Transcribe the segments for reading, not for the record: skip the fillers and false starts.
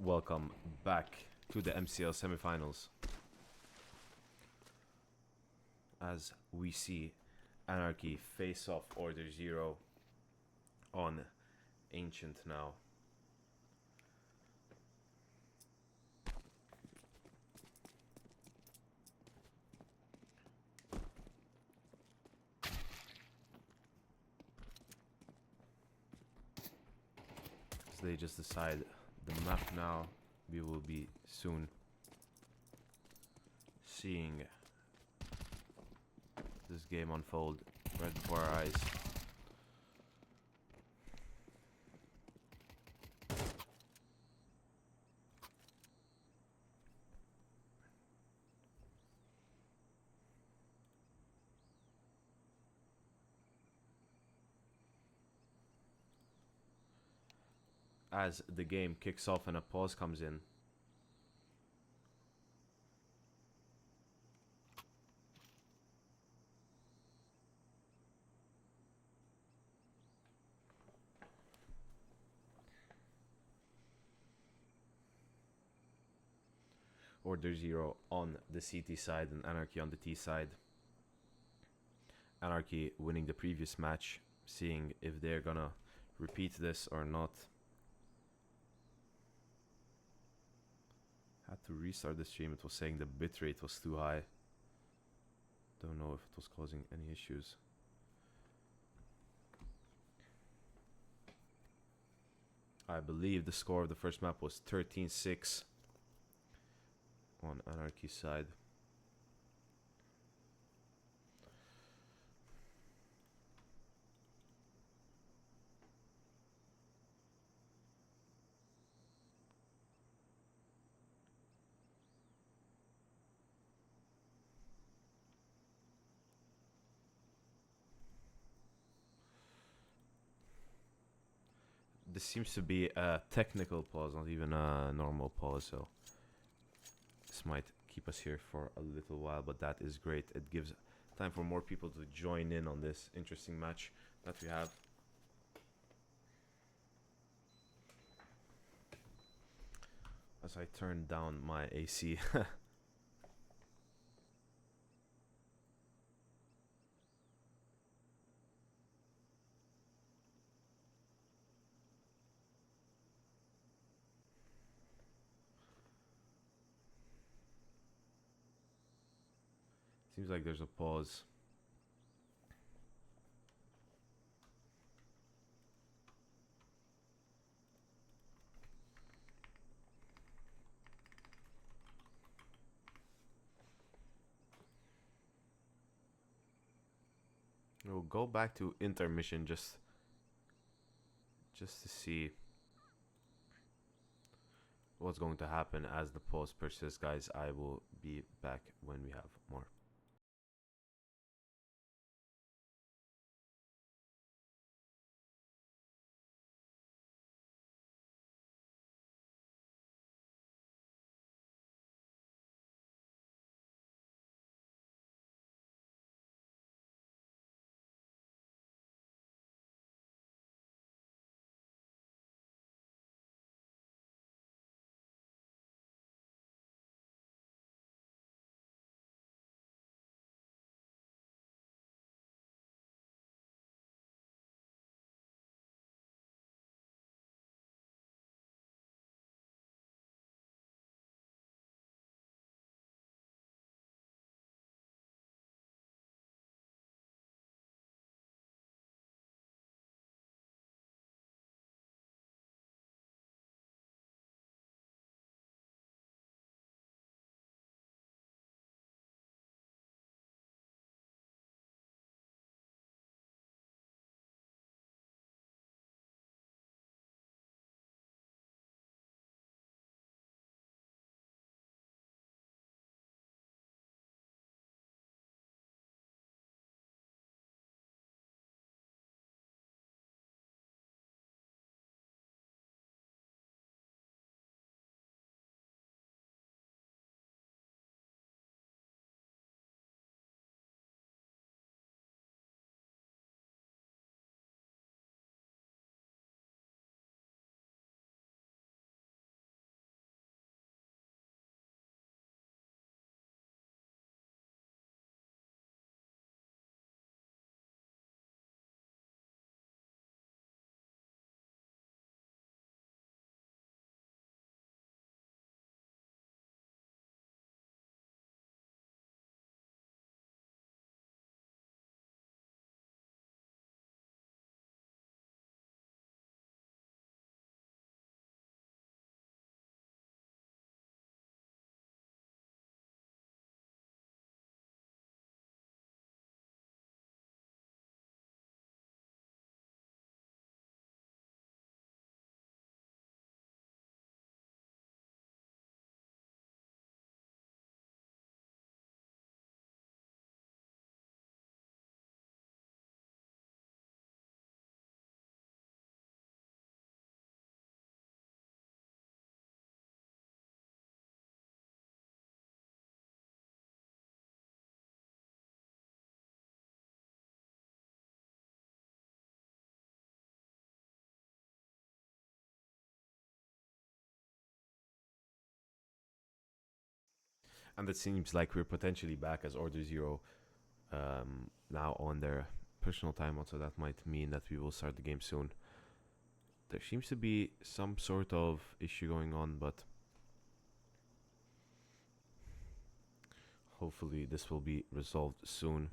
welcome back to the MCL Semifinals. As we see aNarchy face off OrderZero on Ancient now. As they just decide the map now, we will be soon seeing this game unfold right before our eyes. As the game kicks off and a pause comes in, OrderZero on the CT side and aNarchy on the T side. aNarchy winning the previous match, seeing if they're gonna repeat this or not. Had to restart the stream, it was saying the bitrate was too high. Don't know if it was causing any issues. I believe the score of the first map was 13-6 on aNarchy's side. This seems to be a technical pause, not even a normal pause, so this might keep us here for a little while, but that is great. It gives time for more people to join in on this interesting match that we have. As I turn down my AC. Seems like there's a pause. We'll go back to intermission just to see what's going to happen as the pause persists, guys. I will be back when we have more. And it seems like we're potentially back as OrderZero now on their personal timeout, so that might mean that we will start the game soon. There seems to be some sort of issue going on, but hopefully this will be resolved soon.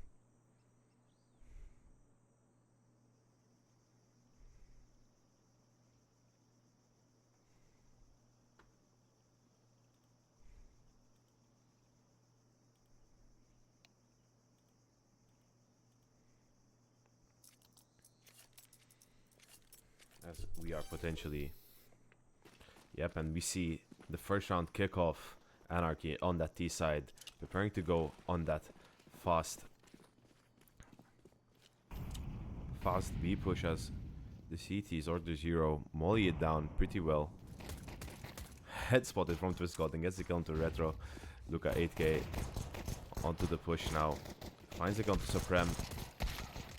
As we are potentially... Yep, and we see the first round kickoff aNarchy on that T side, preparing to go on that fast B push as the CT's OrderZero molly it down pretty well. Head spotted from TwistGod and gets the kill into Retro. Luca 8k onto the push now. Finds the kill to Supreme.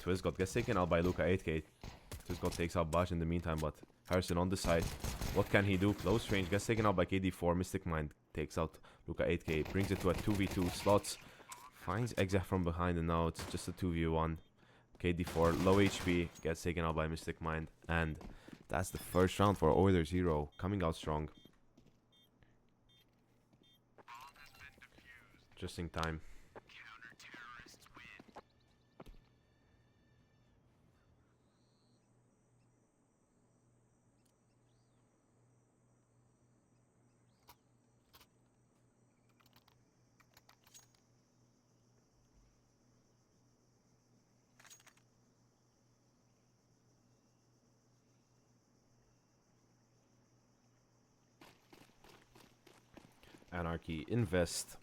TwistGod gets taken out by Luca 8k. TwistGod takes out Bash in the meantime, but Harrison on the side. What can he do? Close range. Gets taken out by KD4. Mystic Mind takes out Luca 8k. Brings it to a 2v2. Slots. Finds Exec from behind, and now it's just a 2v1. KD4, low HP. Gets taken out by Mystic Mind. And that's the first round for OrderZero. Coming out strong. Just in time. aNarchy invest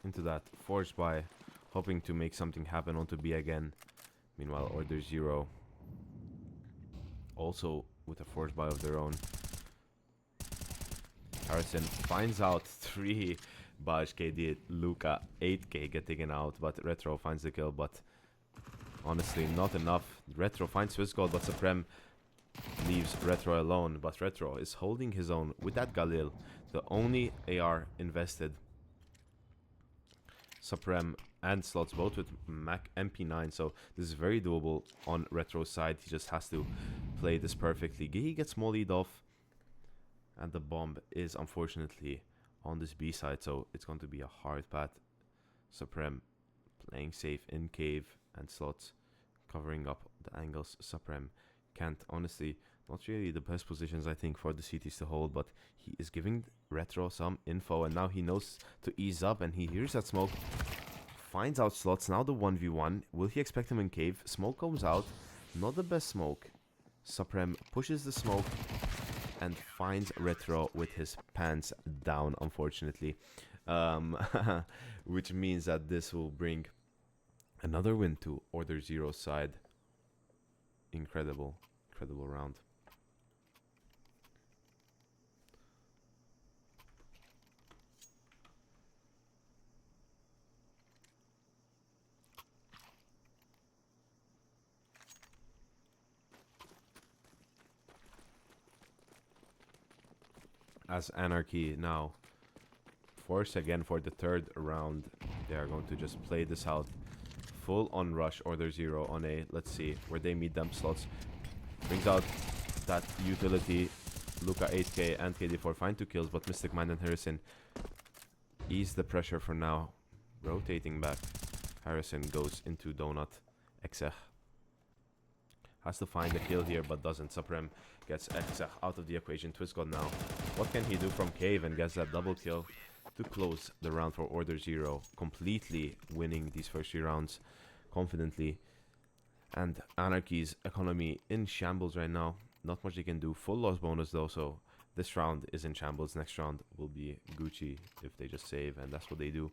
into that force buy, hoping to make something happen onto B again. Meanwhile, OrderZero also with a force buy of their own. Harrison finds out 3 Bash KD. Luca 8k get taken out, but Retro finds the kill, but honestly not enough. Retro finds SwissGold, but Supreme leaves Retro alone, but Retro is holding his own with that Galil, the only AR invested. Supreme and Slots both with Mac MP9, so this is very doable on Retro's side. He just has to play this perfectly. He gets mollied off, and the bomb is unfortunately on this B side, so it's going to be a hard path. Supreme playing safe in cave, and Slots covering up the angles. Supreme can't, honestly, not really the best positions I think for the CTs to hold, but he is giving Retro some info, and now he knows to ease up, and he hears that smoke, finds out Slots. Now the 1v1. Will he expect him in cave? Smoke comes out, not the best smoke. Supreme pushes the smoke and finds Retro with his pants down, unfortunately, which means that this will bring another win to OrderZero's side. Incredible round. As aNarchy now force again for the third round, they are going to just play this out. Full on rush OrderZero on A. Let's see where they meet them. Slots brings out that utility. Luca 8k and KD4 find 2 kills, but Mystic Mind and Harrison ease the pressure for now. Rotating back. Harrison goes into Donut. Exech has to find a kill here, but doesn't. Supreme gets Exech out of the equation. TwistGod now. What can he do from cave, and gets that double kill to close the round for OrderZero, completely winning these first 3 rounds confidently. And aNarchy's economy in shambles right now. Not much they can do. Full loss bonus though, so this round is in shambles. Next round will be Gucci if they just save, and that's what they do.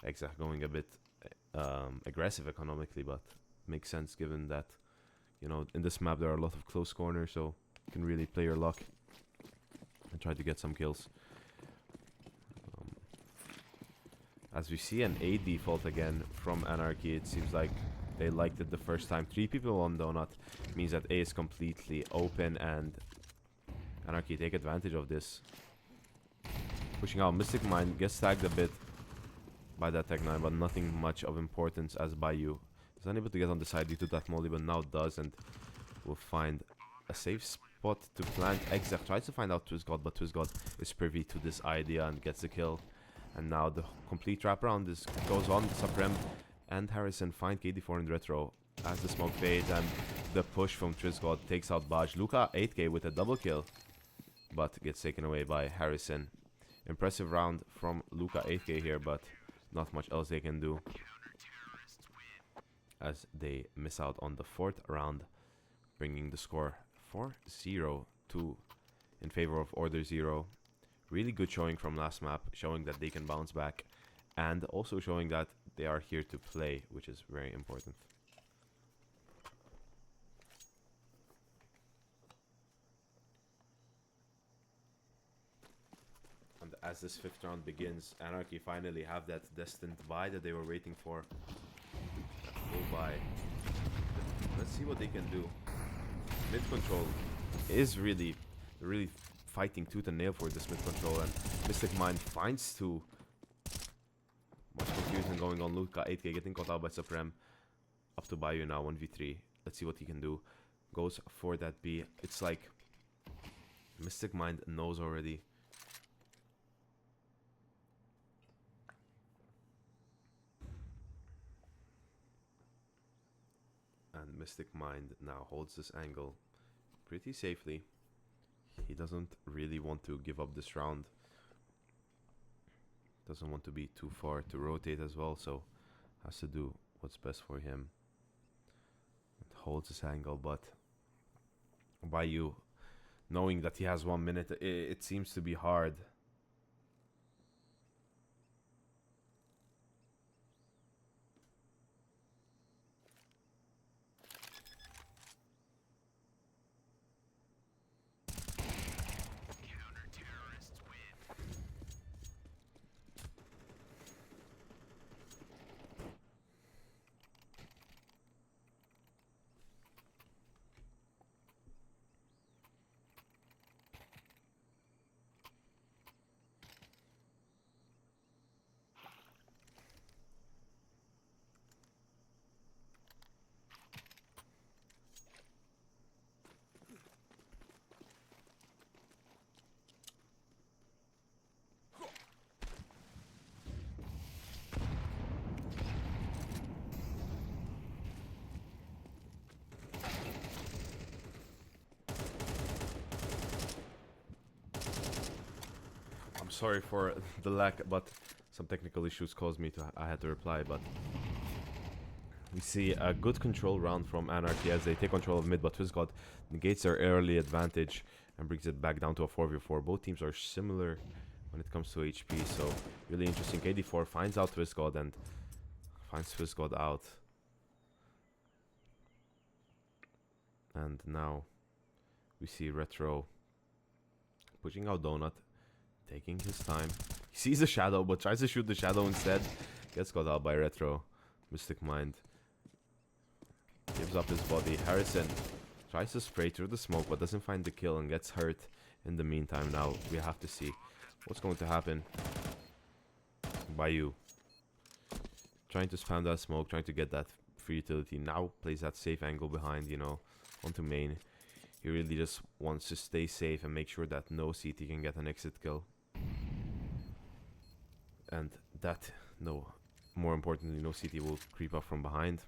Exech going a bit aggressive economically, but makes sense given that, you know, in this map there are a lot of close corners, so you can really play your luck and try to get some kills. As we see an A default again from aNarchy, it seems like they liked it the first time. 3 people on Donut means that A is completely open, and aNarchy take advantage of this. Pushing out. Mystic Mind gets tagged a bit. by that Tech 9, but nothing much of importance as Bayou is unable to get on the side due to that molly, but now does, and will find a safe spot to plant. Exec tries to find out TwistGod, but TwistGod is privy to this idea and gets the kill. And now the complete wraparound goes on. Supreme and Harrison find KD4 in retro as the smoke fades, and the push from TwistGod takes out Baj. Luca 8k with a double kill, but gets taken away by Harrison. Impressive round from Luca 8k here, but not much else they can do as they miss out on the 4th round, bringing the score 4-0 in favor of OrderZero. Really good showing from last map, showing that they can bounce back, and also showing that they are here to play, which is very important. And as this 5th round begins, aNarchy finally have that destined buy that they were waiting for. Full buy. Let's see what they can do. Mid control is really fighting tooth and nail for this mid control, and Mystic Mind finds 2. Much confusion going on. Luca 8k getting caught out by Supreme. Up to Bayou now, 1v3. Let's see what he can do. Goes for that B. It's like Mystic Mind knows already. And Mystic Mind now holds this angle pretty safely. He doesn't really want to give up this round. Doesn't want to be too far to rotate as well, so has to do what's best for him. It holds this angle, but Bayou, knowing that he has 1 minute, it seems to be hard. Sorry for the lack, but some technical issues caused me to I had to reply. But we see a good control round from aNarchy as they take control of mid, but TwistGod negates their early advantage and brings it back down to a 4v4. Both teams are similar when it comes to HP, so really interesting. KD4 finds out TwistGod and finds TwistGod out. And now we see Retro pushing out Donut, taking his time. He sees the shadow, but tries to shoot the shadow instead. Gets caught out by Retro. Mystic Mind gives up his body. Harrison tries to spray through the smoke, but doesn't find the kill and gets hurt in the meantime. Now we have to see what's going to happen. Bayou trying to spam that smoke, trying to get that free utility. Now plays that safe angle behind, you know, onto main. He really just wants to stay safe and make sure that no CT can get an exit kill. And that, no, more importantly, no CT will creep up from behind.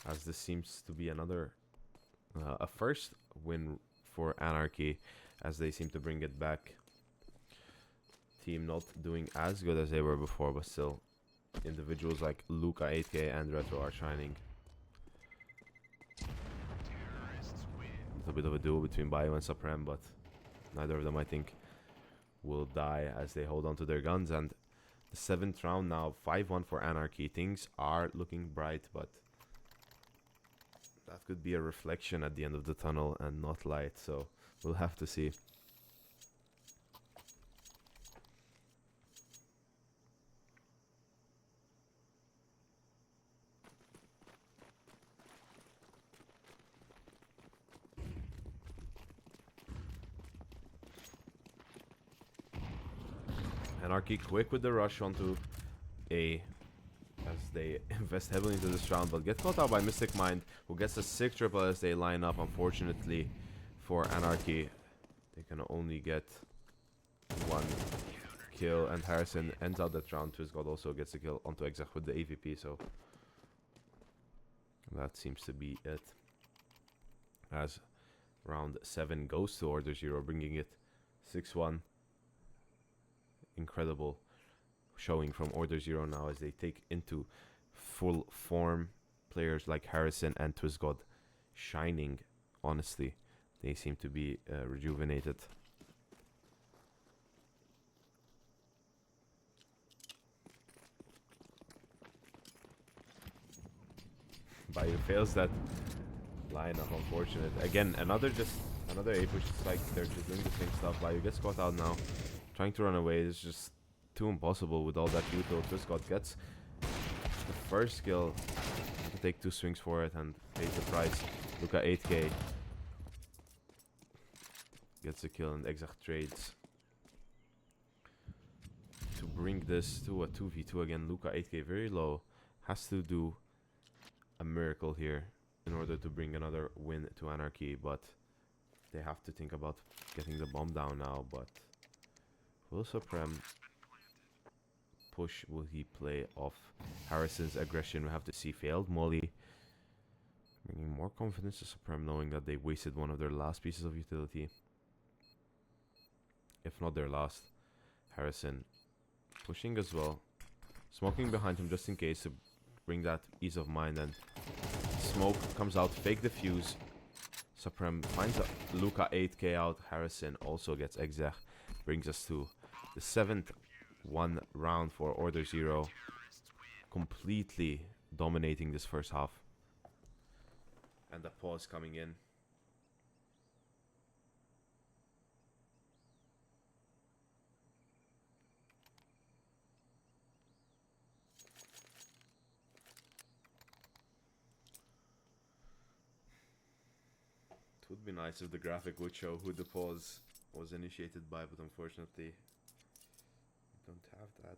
As this seems to be another, a first win for aNarchy, as they seem to bring it back. Team not doing as good as they were before, but still, individuals like Luca 8k and Retro are shining. A bit of a duel between Bayou and Supreme, but neither of them, I think, will die as they hold on to their guns. And the 7th round now, 5-1 for aNarchy. Things are looking bright, but that could be a reflection at the end of the tunnel and not light, so we'll have to see. aNarchy quick with the rush onto A as they invest heavily into this round, but get caught out by Mystic Mind, who gets a sick triple as they line up. Unfortunately for aNarchy, they can only get one kill, and Harrison ends out that round. TwistGod also gets a kill onto Exec with the AVP, so that seems to be it. As round 7 goes to OrderZero, bringing it 6-1. Incredible showing from OrderZero now as they take into full form players like Harrison and TwistGod shining. Honestly, they seem to be rejuvenated. Bayou fails that lineup, unfortunate. Again, another A push. It's like they're just doing the same stuff. Bayou gets caught out now. Trying to run away is just too impossible with all that util. TwistGod gets the first kill. To take 2 swings for it and pays the price. Luka 8k. Gets a kill and Exec trades. To bring this to a 2v2 again. Luka 8k very low. Has to do a miracle here in order to bring another win to aNarchy, but they have to think about getting the bomb down now. But will Supreme push? Will he play off Harrison's aggression? We have to see. Failed molly, bringing more confidence to Supreme, knowing that they wasted one of their last pieces of utility, if not their last. Harrison pushing as well, smoking behind him just in case to bring that ease of mind, and smoke comes out, fake defuse. Supreme finds a Luka 8k out. Harrison also gets Exec. Brings us to the 7th round for OrderZero. Completely dominating this first half. And the pause coming in. It would be nice if the graphic would show who the pause was initiated by, but unfortunately we don't have that.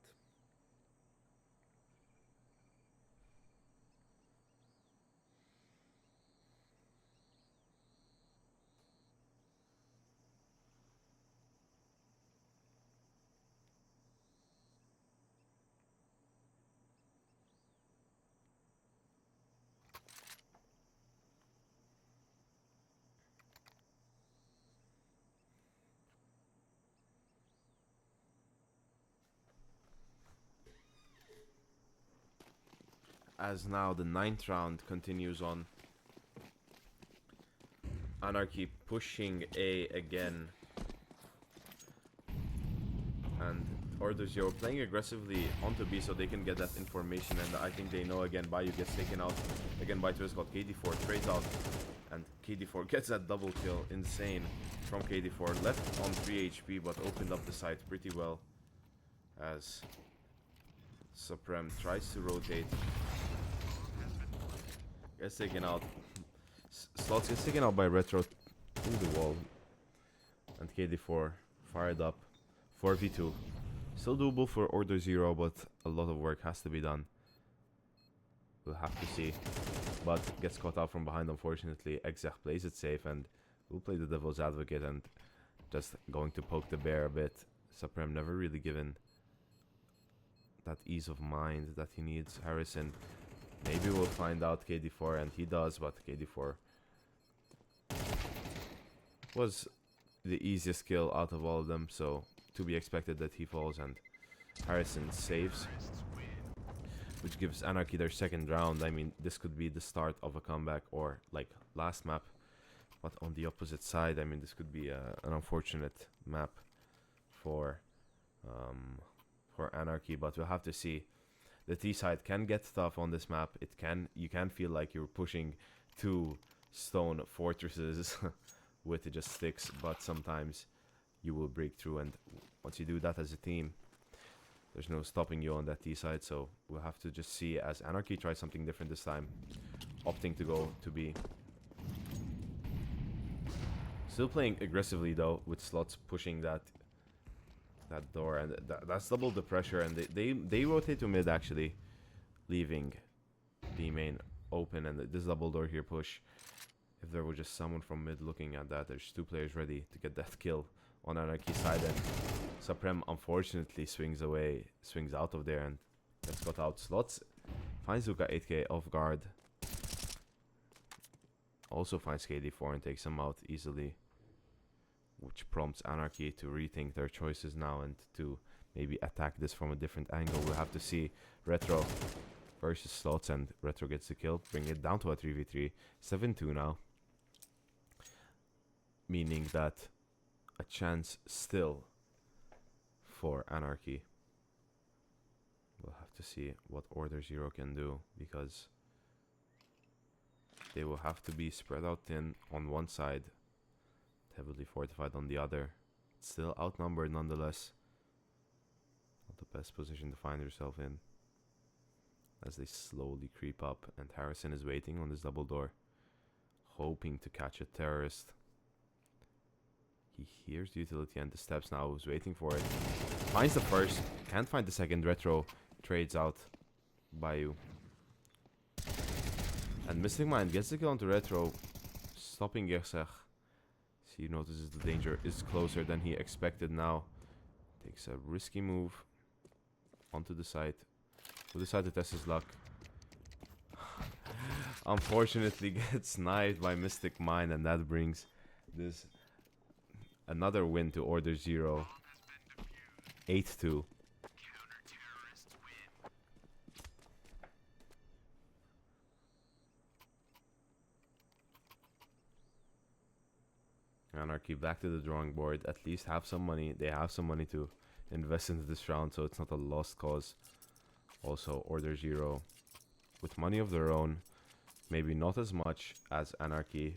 As now the 9th round continues on. aNarchy pushing A again. And OrderZero playing aggressively onto B so they can get that information. And I think they know again. Bayou gets taken out again by TwistGod. KD4 trades out. And KD4 gets that double kill. Insane from KD4. Left on 3 HP but opened up the site pretty well. As Supreme tries to rotate. Gets taken out. Slots gets taken out by Retro through the wall. And KD4 fired up. 4v2. Still doable for OrderZero, but a lot of work has to be done. We'll have to see. But gets caught out from behind, unfortunately. Exec plays it safe and will play the devil's advocate and just going to poke the bear a bit. Supreme never really given that ease of mind that he needs. Harrison, maybe we'll find out KD4, and he does, but KD4 was the easiest kill out of all of them, so to be expected that he falls, and Harrison saves, which gives aNarchy their 2nd round. I mean, this could be the start of a comeback, or like last map, but on the opposite side. I mean, this could be an unfortunate map for aNarchy, but we'll have to see. The T side can get tough on this map. You can feel like you're pushing 2 stone fortresses with just sticks, but sometimes you will break through, and once you do that as a team, there's no stopping you on that T side. So we'll have to just see as aNarchy tries something different this time, opting to go to B. Still playing aggressively though, with Slots pushing that that door, and that's double the pressure. And they rotate to mid actually, leaving B main open, and this double door here push. If there were just someone from mid looking at that, there's two players ready to get that kill on aNarchy side, and Supreme unfortunately swings out of there and gets got out. Slots finds Luka 8k off guard. Also finds KD4 and takes him out easily, which prompts aNarchy to rethink their choices now and to maybe attack this from a different angle. We'll have to see. Retro versus Slots, and Retro gets the kill, bring it down to a 3v3. 7-2 now, meaning that a chance still for aNarchy. We'll have to see what OrderZero can do, because they will have to be spread out thin on one side, heavily fortified on the other. Still outnumbered nonetheless. Not the best position to find yourself in as they slowly creep up, and Harrison is waiting on this double door, hoping to catch a terrorist. He hears the utility and the steps now. He's waiting for it. Finds the first. Can't find the second. Retro trades out Bayou. And Mystic Mind gets the kill onto Retro, stopping Gersech. He notices the danger is closer than he expected now. Takes a risky move onto the site. Will decide to test his luck. Unfortunately gets sniped by Mystic Mind, and that brings this another win to OrderZero. 8-2. aNarchy back to the drawing board. At least have some money. They have some money to invest into this round, so it's not a lost cause. Also, OrderZero with money of their own. Maybe not as much as aNarchy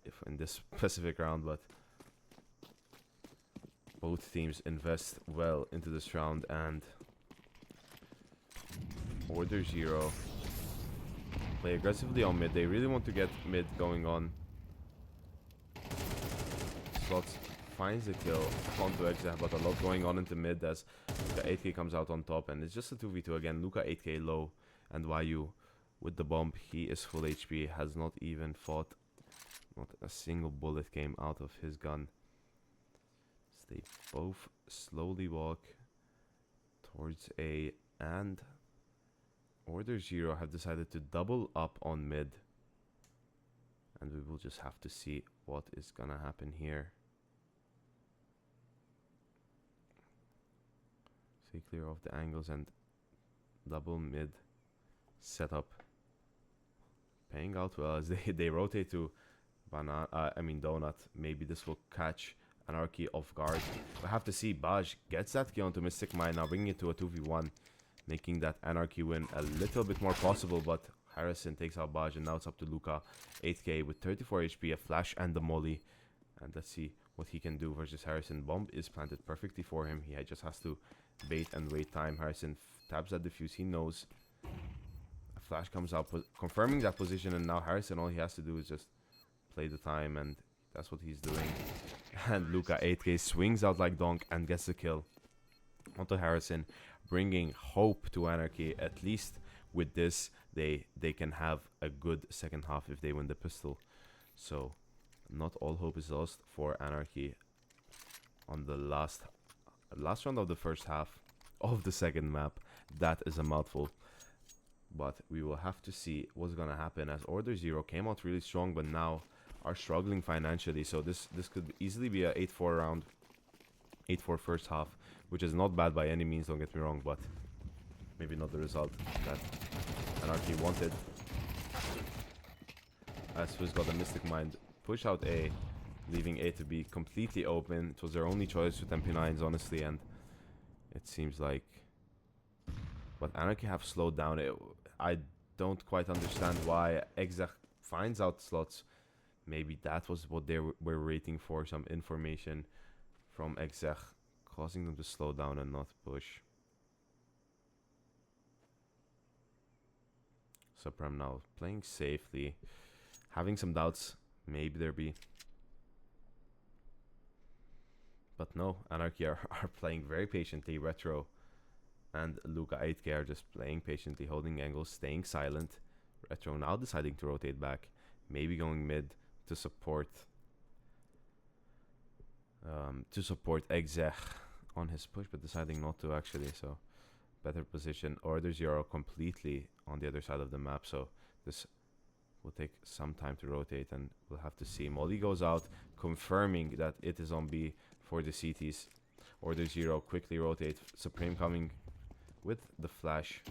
if in this specific round, but both teams invest well into this round, and OrderZero play aggressively on mid. They really want to get mid going on. Slots finds the kill onto Exah, but a lot going on into mid as Luka 8k comes out on top, and it's just a 2v2 again. Luka 8k low, and YU with the bomb. He is full HP, has not even fought. Not a single bullet came out of his gun. So they both slowly walk towards A, and OrderZero have decided to double up on mid. And we will just have to see what is gonna happen here. Stay clear of the angles and double mid setup. Paying out well as they rotate to Donut. Maybe this will catch aNarchy off guard. We'll have to see. Baj gets that kill onto Mystic Mind, now bringing it to a 2v1, making that aNarchy win a little bit more possible, but Harrison takes out Baj, and now it's up to Luka 8k with 34 HP, a flash and the molly. And let's see what he can do versus Harrison. Bomb is planted perfectly for him. He just has to bait and wait time. Harrison taps that defuse. He knows. A flash comes out, confirming that position, and now Harrison, all he has to do is just play the time, and that's what he's doing. And Luka 8k swings out like donk and gets the kill onto Harrison, bringing hope to aNarchy. At least with this, they can have a good second half if they win the pistol. So not all hope is lost for aNarchy on the last round of the first half of the second map. That is a mouthful, but we will have to see what's gonna happen, as OrderZero came out really strong but now are struggling financially. So this could easily be a 8-4 round, 8-4 first half, which is not bad by any means, don't get me wrong, but maybe not the result that aNarchy wanted. As Swiss got a Mystic Mind, push out A, leaving A to be completely open. It was their only choice with MP9s, honestly, and it seems like... But aNarchy have slowed down. I don't quite understand why Exach finds out slots. Maybe that was what they were waiting for, some information from Exach, causing them to slow down and not push. Supreme now playing safely, having some doubts. Maybe there be. But no, aNarchy are playing very patiently. Retro and Luca 8K are just playing patiently, holding angles, staying silent. Retro now deciding to rotate back, maybe going mid to support Exech on his push, but deciding not to actually. So better position. OrderZero completely on the other side of the map, so this will take some time to rotate, and we'll have to see. Molly goes out, confirming that it is on B for the CTs. OrderZero quickly rotate. Supreme coming with the flash,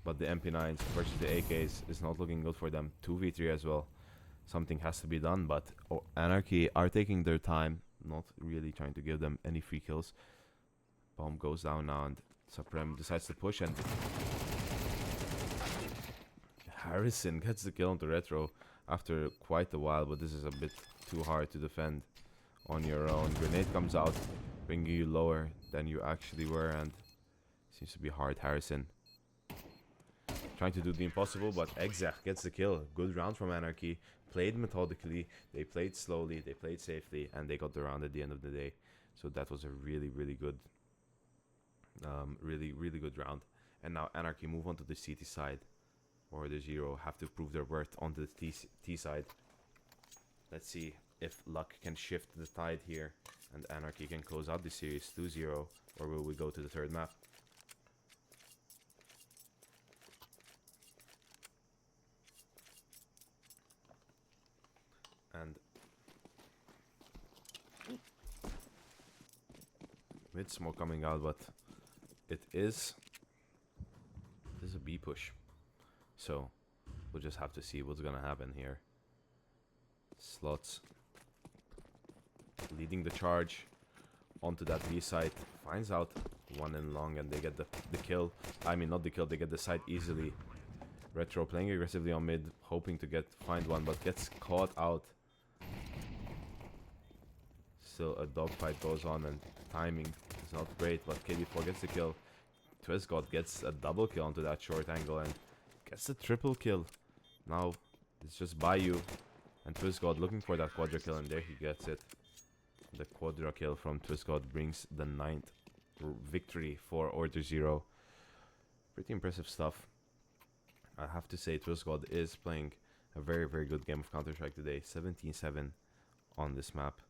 but the MP9s versus the AKs is not looking good for them. 2v3 as well. Something has to be done, but aNarchy are taking their time, not really trying to give them any free kills. Bomb goes down now, and Supreme decides to push, and Harrison gets the kill onto Retro after quite a while, but this is a bit too hard to defend on your own. Grenade comes out, bringing you lower than you actually were, and seems to be hard. Harrison trying to do the impossible, but Exech gets the kill. Good round from aNarchy. Played methodically, they played slowly, they played safely, and they got the round at the end of the day. So that was a really, really good, really good round. And now aNarchy move on to the CT side. OrderZero have to prove their worth on the T side. Let's see if luck can shift the tide here, and aNarchy can close out the series 2-0, or will we go to the third map? And mid smoke coming out, but it is a B push, so we'll just have to see what's gonna happen here. Slots leading the charge onto that B site, finds out one in long, and they get the kill. I mean, not the kill, they get the site easily. Retro playing aggressively on mid, hoping to find one, but gets caught out. Still a dogfight goes on, and timing is not great, but KB4 gets the kill. TwistGod gets a double kill onto that short angle and gets the triple kill. Now it's just Bayou and TwistGod looking for that quadra kill, and there he gets it. The quadra kill from TwistGod brings the 9th victory for OrderZero. Pretty impressive stuff. I have to say, TwistGod is playing a very, very good game of Counter-Strike today. 17-7 on this map.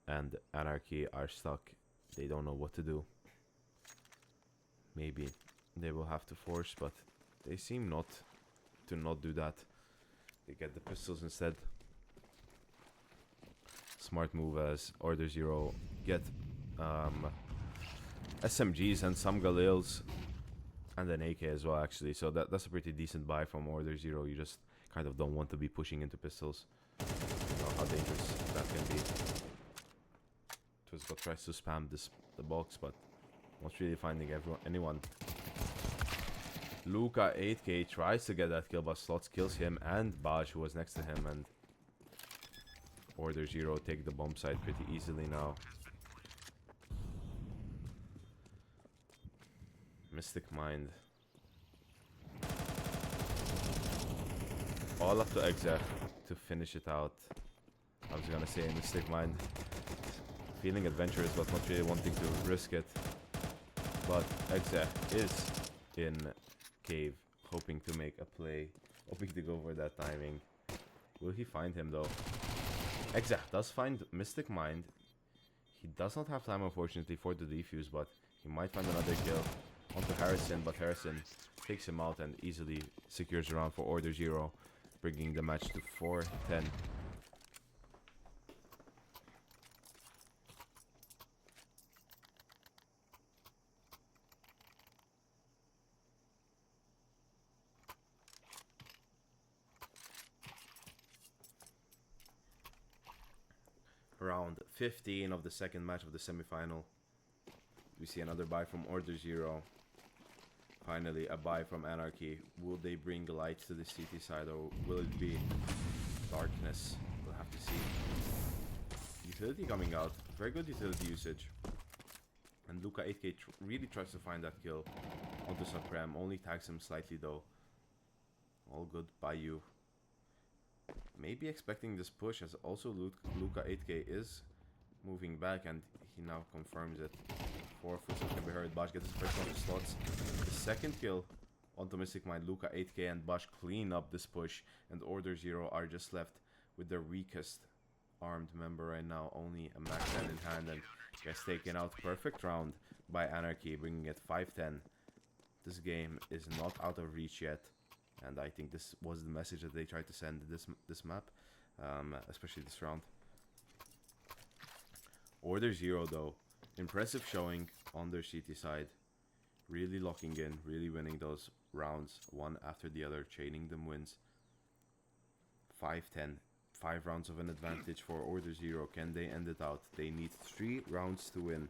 And aNarchy are stuck. They don't know what to do. Maybe they will have to force, but they seem not to do that. They get the pistols instead. Smart move as OrderZero get SMGs and some Galils and an AK as well, actually. So that's a pretty decent buy from OrderZero. You just kind of don't want to be pushing into pistols. You know how dangerous that can be. TwistGod tries to spam the box, but not really finding anyone. Luca 8K tries to get that kill, but Slots kills him and Baj, who was next to him, and OrderZero take the bomb site pretty easily now. Mystic Mind. All up to Exech to finish it out. I was gonna say Mystic Mind feeling adventurous, but not really wanting to risk it. But Exech is in cave, hoping to make a play, hoping to go for that timing. Will he find him though? Exech does find Mystic Mind. He does not have time, unfortunately, for the defuse, but he might find another kill onto Harrison, but Harrison takes him out and easily secures a round for OrderZero, bringing the match to 4-10. Round 15 of the second match of the semifinal. We see another buy from OrderZero. Finally, a buy from aNarchy. Will they bring light to the CT side, or will it be darkness? We'll have to see. Utility coming out. Very good utility usage. And Luca 8K really tries to find that kill onto Supreme. Only tags him slightly though. All good by you. maybe expecting this push, as also Luca 8k is moving back, and he now confirms it. 4 footsteps can be heard. Bash gets his first one to slots. The second kill onto Mystic Mind. Luca 8k and Bash clean up this push, and OrderZero are just left with their weakest armed member right now. Only a Mac 10 in hand, and gets taken out. Perfect round by aNarchy, bringing it 5-10. This game is not out of reach yet, and I think this was the message that they tried to send this map, especially this round. OrderZero though, impressive showing on their CT side, really locking in, really winning those rounds one after the other, chaining them wins. 5-10, 5 rounds of an advantage for OrderZero. Can they end it out? They need 3 rounds to win.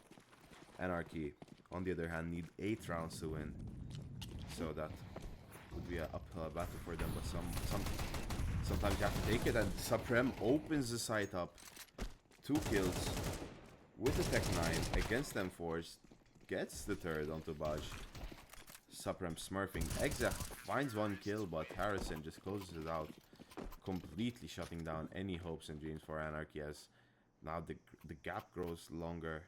aNarchy, on the other hand, need 8 rounds to win. So that would be an uphill battle for them, but sometimes you have to take it, and Supreme opens the site up. 2 kills with the Tech 9 against M4s, gets the third onto Baj. Supreme smurfing. Exa finds 1 kill, but Harrison just closes it out, completely shutting down any hopes and dreams for aNarchy, as now the gap grows longer.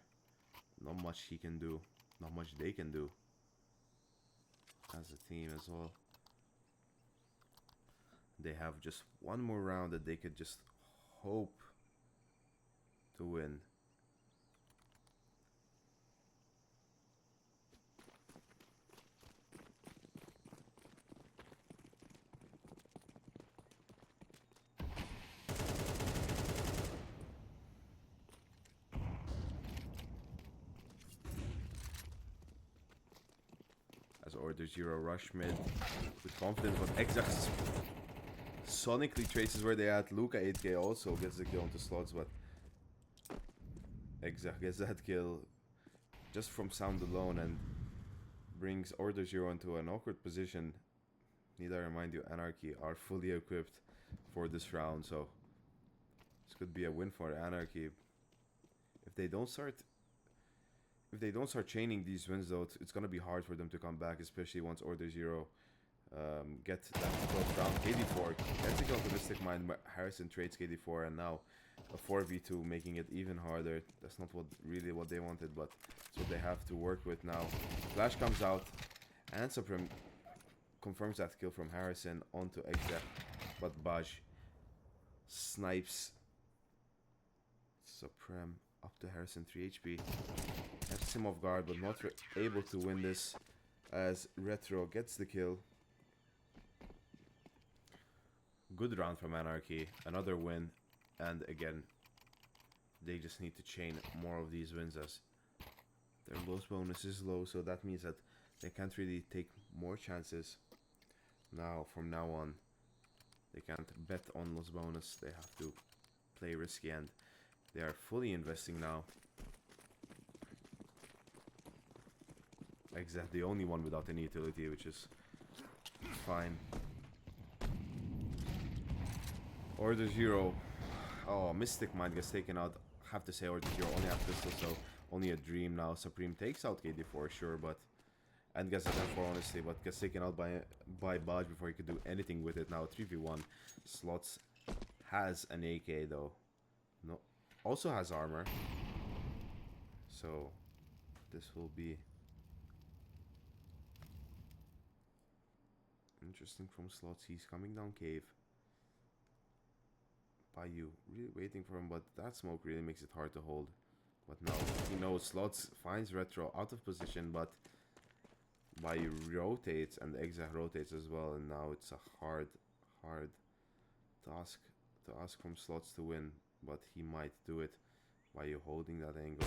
Not much he can do, not much they can do as a team as well. They have just 1 more round that they could just hope to win. As OrderZero rush mid with confidence, but Exact sonically traces where they at. Luca 8k also gets the kill onto slots, but Exact gets that kill just from sound alone and brings OrderZero into an awkward position. Need I remind you, aNarchy are fully equipped for this round, so this could be a win for aNarchy. If they don't start chaining these wins though, it's gonna be hard for them to come back, especially once OrderZero get that 12th round. KD4 gets a kill to Mystic Mind. Harrison trades KD4, and now a 4v2, making it even harder. That's not really what they wanted, but it's what they have to work with now. Flash comes out, and Supreme confirms that kill from Harrison onto Exa, but Baj snipes Supreme up to Harrison. 3 HP. Catches him off guard, but not able to win this, as Retro gets the kill. Good round from aNarchy, another win, and again, they just need to chain more of these wins, as their loss bonus is low, so that means that they can't really take more chances. Now, from now on, they can't bet on loss bonus, they have to play risky, and they are fully investing now. Exactly, the only one without any utility, which is fine. OrderZero. Oh, Mystic Mind gets taken out. Have to say, OrderZero only have pistol, so only a dream now. Supreme takes out KD4, sure, but and gets a 10-4 honestly, but gets taken out by Baj before he could do anything with it. Now 3v1. Slots has an AK though. No, also has armor. So this will be interesting from Slots. He's coming down cave. Bayou really waiting for him, but that smoke really makes it hard to hold. But now he knows. Slots finds Retro out of position, but Bayou rotates and Exa rotates as well, and now it's a hard task to ask from Slots to win, but he might do it. Bayou holding that angle,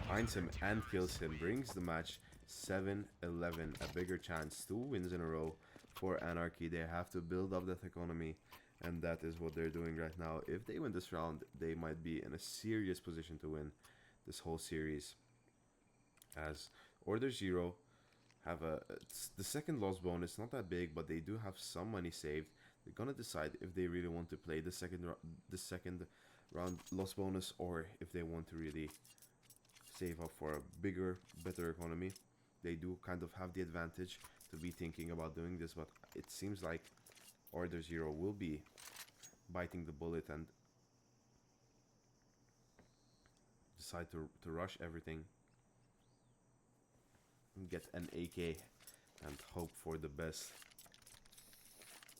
finds him and kills him, brings the match 7-11, a bigger chance, 2 wins in a row for aNarchy. They have to build up that economy, and that is what they're doing right now. If they win this round, they might be in a serious position to win this whole series, as OrderZero have the second loss bonus, not that big, but they do have some money saved. They're gonna decide if they really want to play the second round loss bonus, or if they want to really save up for a bigger, better economy. They do kind of have the advantage to be thinking about doing this, but it seems like OrderZero will be biting the bullet and decide to rush everything and get an AK and hope for the best.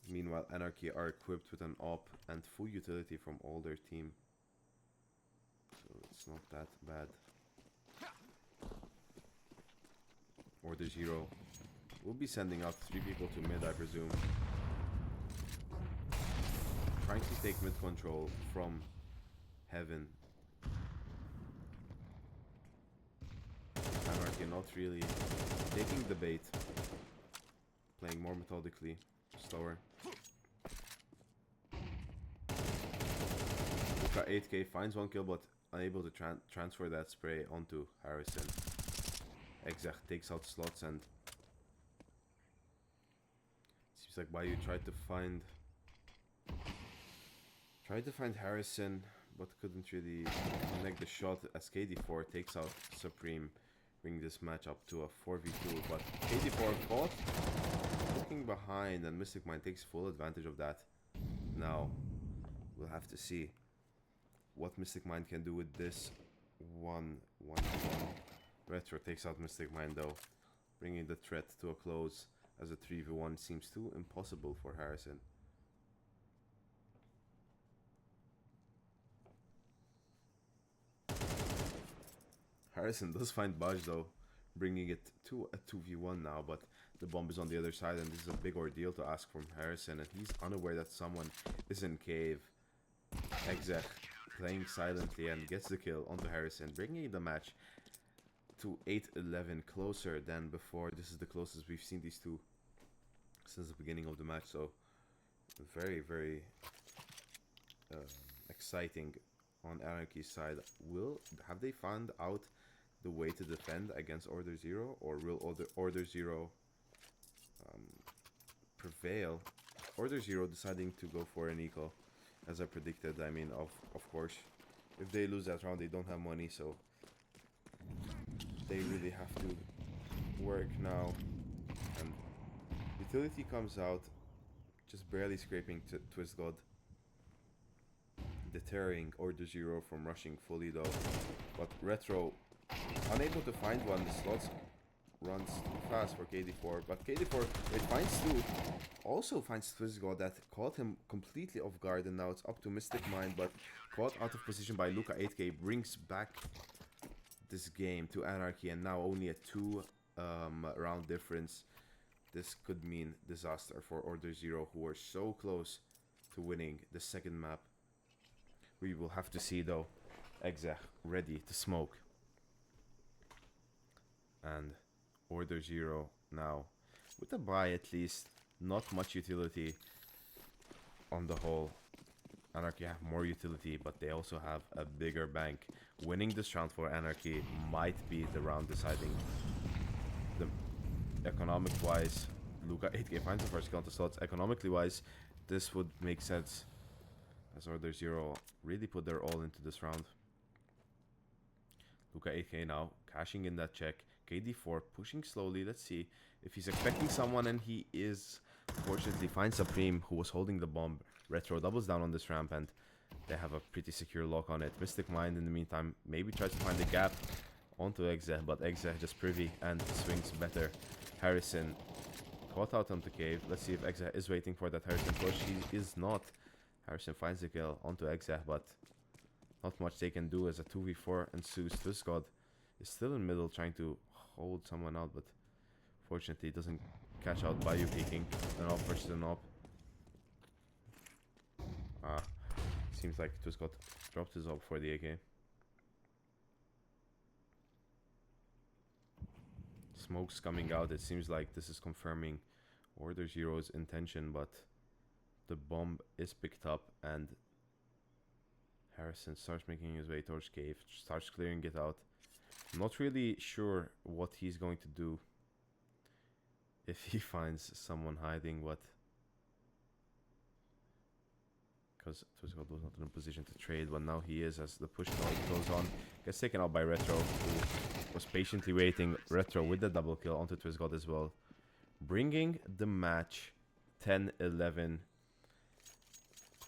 Meanwhile, aNarchy are equipped with an op and full utility from all their team, so it's not that bad. OrderZero will be sending out 3 people to mid, I presume. Trying to take mid control from heaven. aNarchy not really taking the bait. Playing more methodically, slower. Luka 8k finds 1 kill but unable to transfer that spray onto Harrison. Exec takes out slots and seems like Bayou tried to find Harrison but couldn't really connect the shot as KD4 takes out Supreme, bringing this match up to a 4v2. But KD4 caught looking behind and Mystic Mind takes full advantage of that. Now we'll have to see what Mystic Mind can do with this 1-1. Retro takes out Mystic Mind though, bringing the threat to a close as a 3v1 seems too impossible for Harrison. Harrison does find Budge though, bringing it to a 2v1 now, but the bomb is on the other side and this is a big ordeal to ask from Harrison, and he's unaware that someone is in cave. Exec playing silently and gets the kill onto Harrison, bringing the match to 8-11, closer than before. This is the closest we've seen these two since the beginning of the match, so very, very exciting on aNarchy's side. Have they found out the way to defend against OrderZero, or will OrderZero prevail? OrderZero deciding to go for an eco, as I predicted. I mean, of course, if they lose that round, they don't have money, so they really have to work now. And utility comes out, just barely scraping Twist God, deterring OrderZero from rushing fully though. But Retro unable to find one. The slots runs too fast for KD4, but KD4 it finds two. Also finds Twist God that caught him completely off guard, and now it's up to Mystic Mind, but caught out of position by Luka 8k brings back this game to aNarchy, and now only a 2 round difference. This could mean disaster for OrderZero, who are so close to winning the second map. We will have to see though. Exa ready to smoke. And OrderZero now with a buy, at least. Not much utility on the whole. aNarchy have more utility, but they also have a bigger bank. Winning this round for aNarchy might be the round deciding. The economic wise, Luka 8k finds the first kill onto slots. Economically wise, this would make sense, as OrderZero really put their all into this round. Luka 8k now cashing in that check. KD4 pushing slowly. Let's see if he's expecting someone, and he is. Fortunately finds Supreme, who was holding the bomb. Retro doubles down on this ramp and they have a pretty secure lock on it. Mystic Mind in the meantime maybe tries to find a gap onto Exa, but Exa just privy and swings better. Harrison caught out onto cave. Let's see if Exa is waiting for that Harrison push. He is not. Harrison finds the kill onto Exa, but not much they can do as a 2v4 ensues. Twist God is still in middle trying to hold someone out, but fortunately it doesn't catch out Bayou peeking. An op versus an op. Seems like Twist God dropped his op for the AK. Smoke's coming out. It seems like this is confirming OrderZero's intention, but the bomb is picked up and Harrison starts making his way towards cave, starts clearing it out. I'm not really sure what he's going to do if he finds someone hiding, but because Twist God was not in a position to trade, but now he is, as the push goes on. Gets taken out by Retro, who was patiently waiting. Retro with the double kill onto Twist God as well, bringing the match 10-11.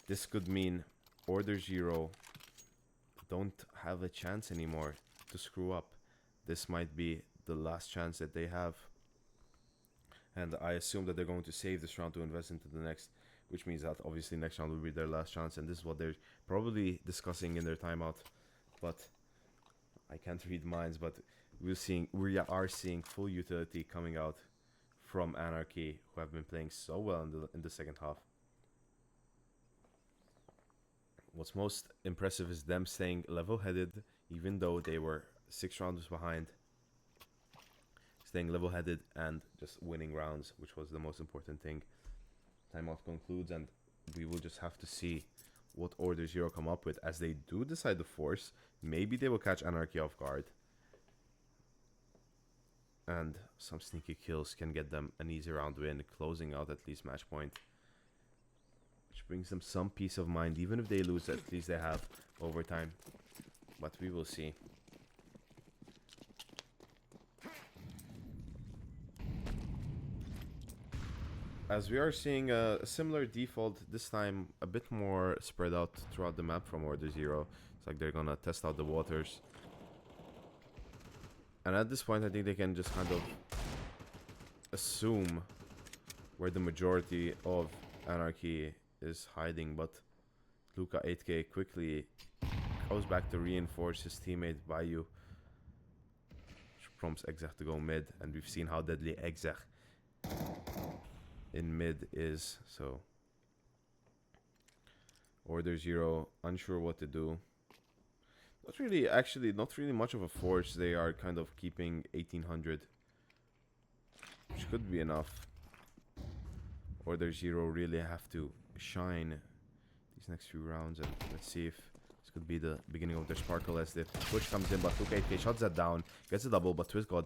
This could mean OrderZero don't have a chance anymore to screw up. This might be the last chance that they have. And I assume that they're going to save this round to invest into the next, which means that obviously next round will be their last chance, and this is what they're probably discussing in their timeout. But I can't read minds, but we are seeing full utility coming out from aNarchy, who have been playing so well in the second half. What's most impressive is them staying level-headed, even though they were 6 rounds behind. Staying level-headed and just winning rounds, which was the most important thing. Timeout concludes, and we will just have to see what OrderZero come up with. As they do decide to force, maybe they will catch aNarchy off guard. And some sneaky kills can get them an easy round win, closing out at least match point. Which brings them some peace of mind. Even if they lose, at least they have overtime. But we will see. As we are seeing a similar default, this time a bit more spread out throughout the map from OrderZero. It's like they're gonna test out the waters. And at this point, I think they can just kind of assume where the majority of aNarchy is hiding, but Luka 8K quickly goes back to reinforce his teammate Bayou, which prompts Exech to go mid, and we've seen how deadly Exech in mid is, so OrderZero unsure what to do. Not really much of a force. They are kind of keeping 1800, which could be enough. OrderZero really have to shine these next few rounds, and let's see if this could be the beginning of their sparkle as the push comes in, but Luke 8K shuts that down, gets a double, but TwistGod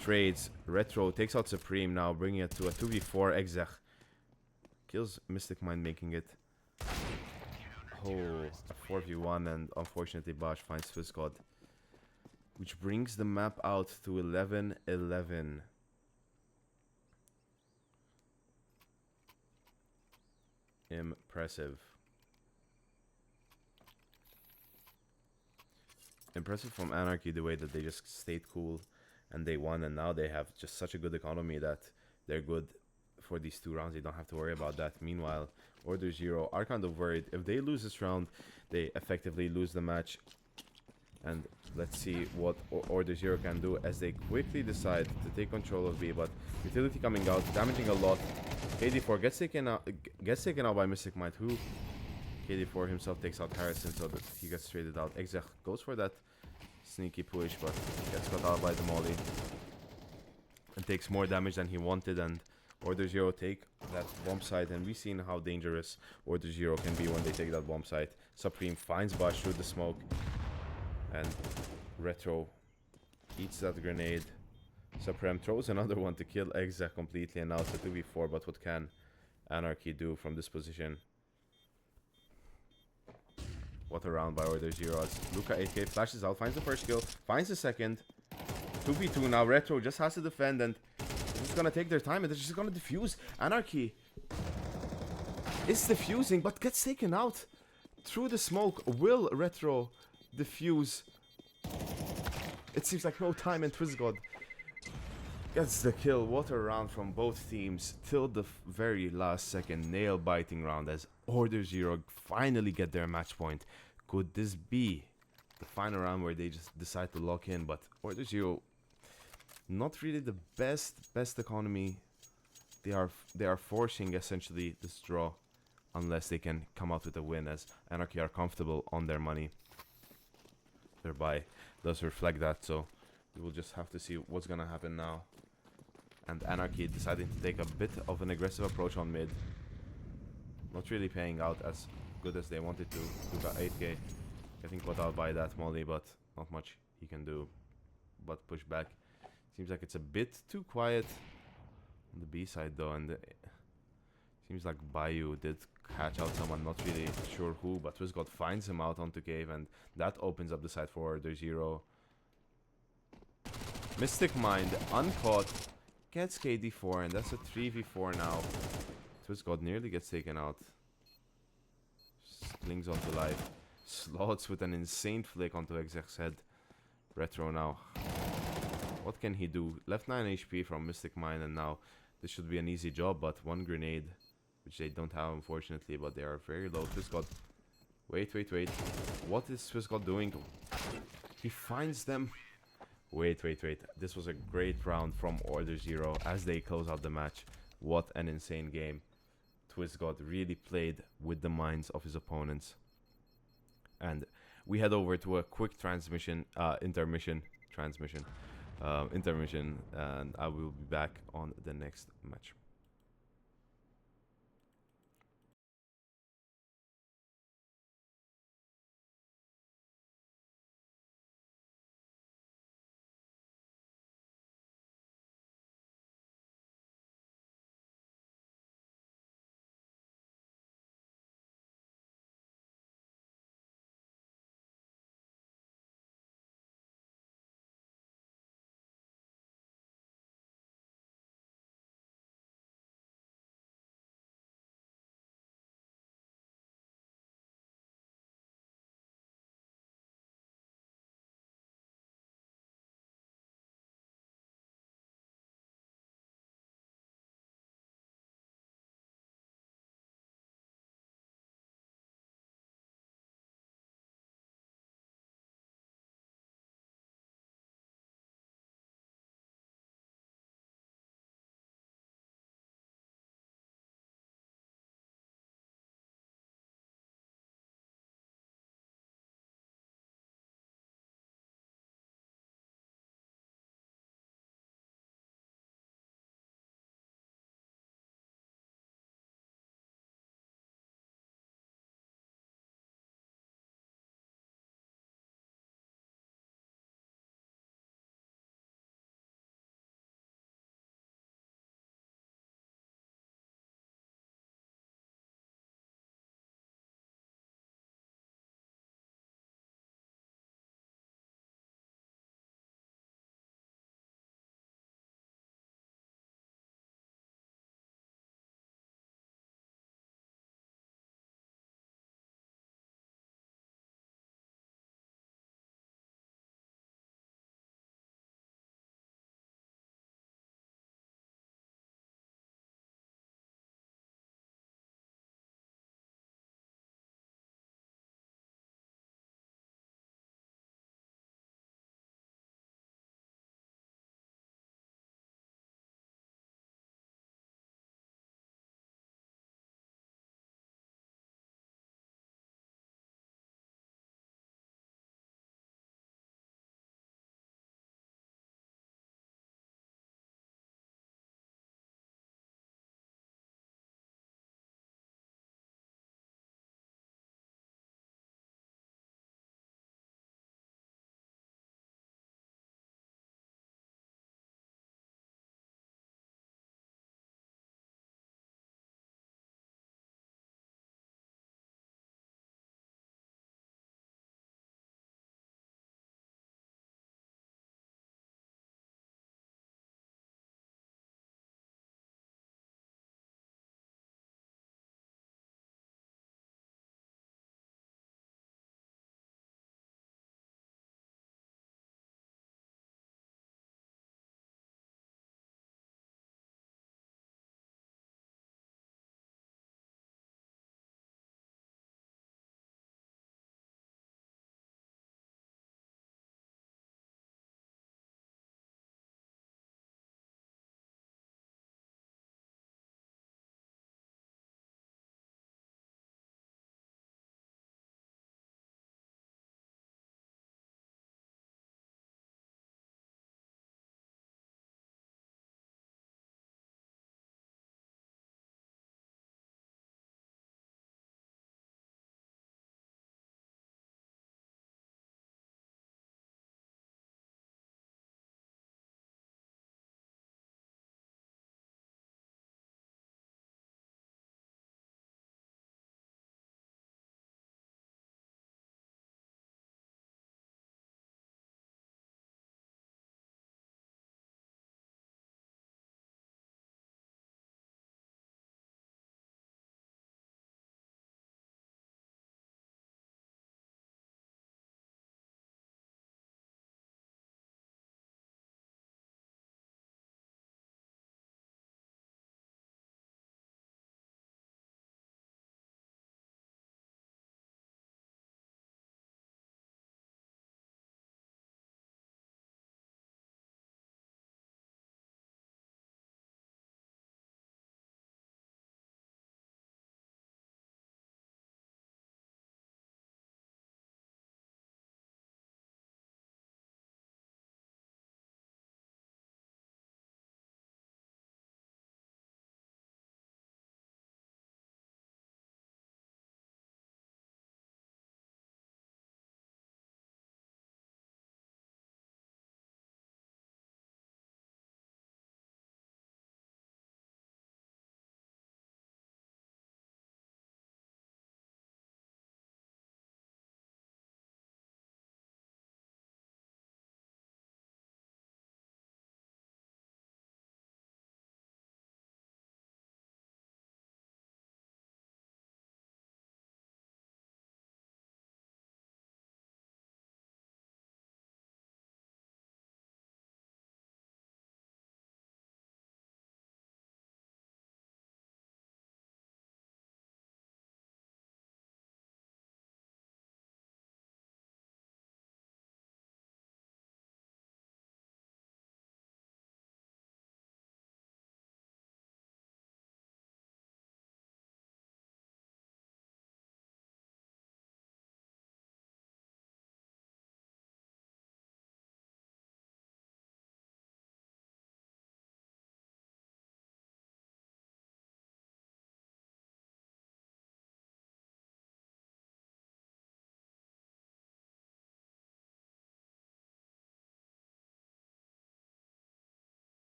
trades. Retro takes out Supreme now, bringing it to a 2v4. Exech kills Mystic Mind, making it a 4v1, and unfortunately Bosch finds TwistGod, which brings the map out to 11-11. Impressive. Impressive from aNarchy, the way that they just stayed cool and they won, and now they have just such a good economy that they're good for these 2 rounds. They don't have to worry about that. Meanwhile, OrderZero are kind of worried. If they lose this round, they effectively lose the match. And let's see what OrderZero can do as they quickly decide to take control of B. But utility coming out, damaging a lot. KD4 gets taken out by Mystic Might, who KD4 himself takes out Harrison, so that he gets traded out. Exech goes for that sneaky push, but gets cut out by the molly and takes more damage than he wanted. And OrderZero take that bomb site, and we've seen how dangerous OrderZero can be when they take that bomb site. Supreme finds Bosch through the smoke, and Retro eats that grenade. Supreme throws another one to kill Exech completely, and now it's a 2v4. But what can aNarchy do from this position? What a round by OrderZero as Luka 8K flashes out, finds the first kill, finds the second. 2v2 now. Retro just has to defend, and they're just gonna take their time, and they're just gonna defuse. aNarchy is defusing, but gets taken out through the smoke. Will Retro defuse? It seems like no time, and TwistGod gets the kill. What a round from both teams till the very last second. Nail-biting round as OrderZero finally get their match point. Could this be the final round where they just decide to lock in? But OrderZero, not really the best economy. They are forcing essentially this draw unless they can come out with a win, as aNarchy are comfortable on their money. Their buy does reflect that, so we will just have to see what's gonna happen now. And aNarchy deciding to take a bit of an aggressive approach on mid. Not really paying out as good as they wanted to. Luka 8K getting caught out by that molly, but not much he can do but push back. Seems like it's a bit too quiet on the B side though, and seems like Bayou did catch out someone, not really sure who, but TwistGod finds him out onto cave, and that opens up the side for OrderZero. Mystic Mind uncaught, gets KD4, and that's a 3v4 now. TwistGod nearly gets taken out. clings onto life. Slots with an insane flick onto Exec's head. Retro now. What can he do? Left 9 HP from Mystic Mine, and now this should be an easy job, but one grenade, which they don't have unfortunately, but they are very low. Swissgod. Wait. What is Swissgod doing? He finds them. Wait. This was a great round from OrderZero as they close out the match. What an insane game. Swissgod really played with the minds of his opponents. And we head over to a quick intermission, and I will be back on the next match.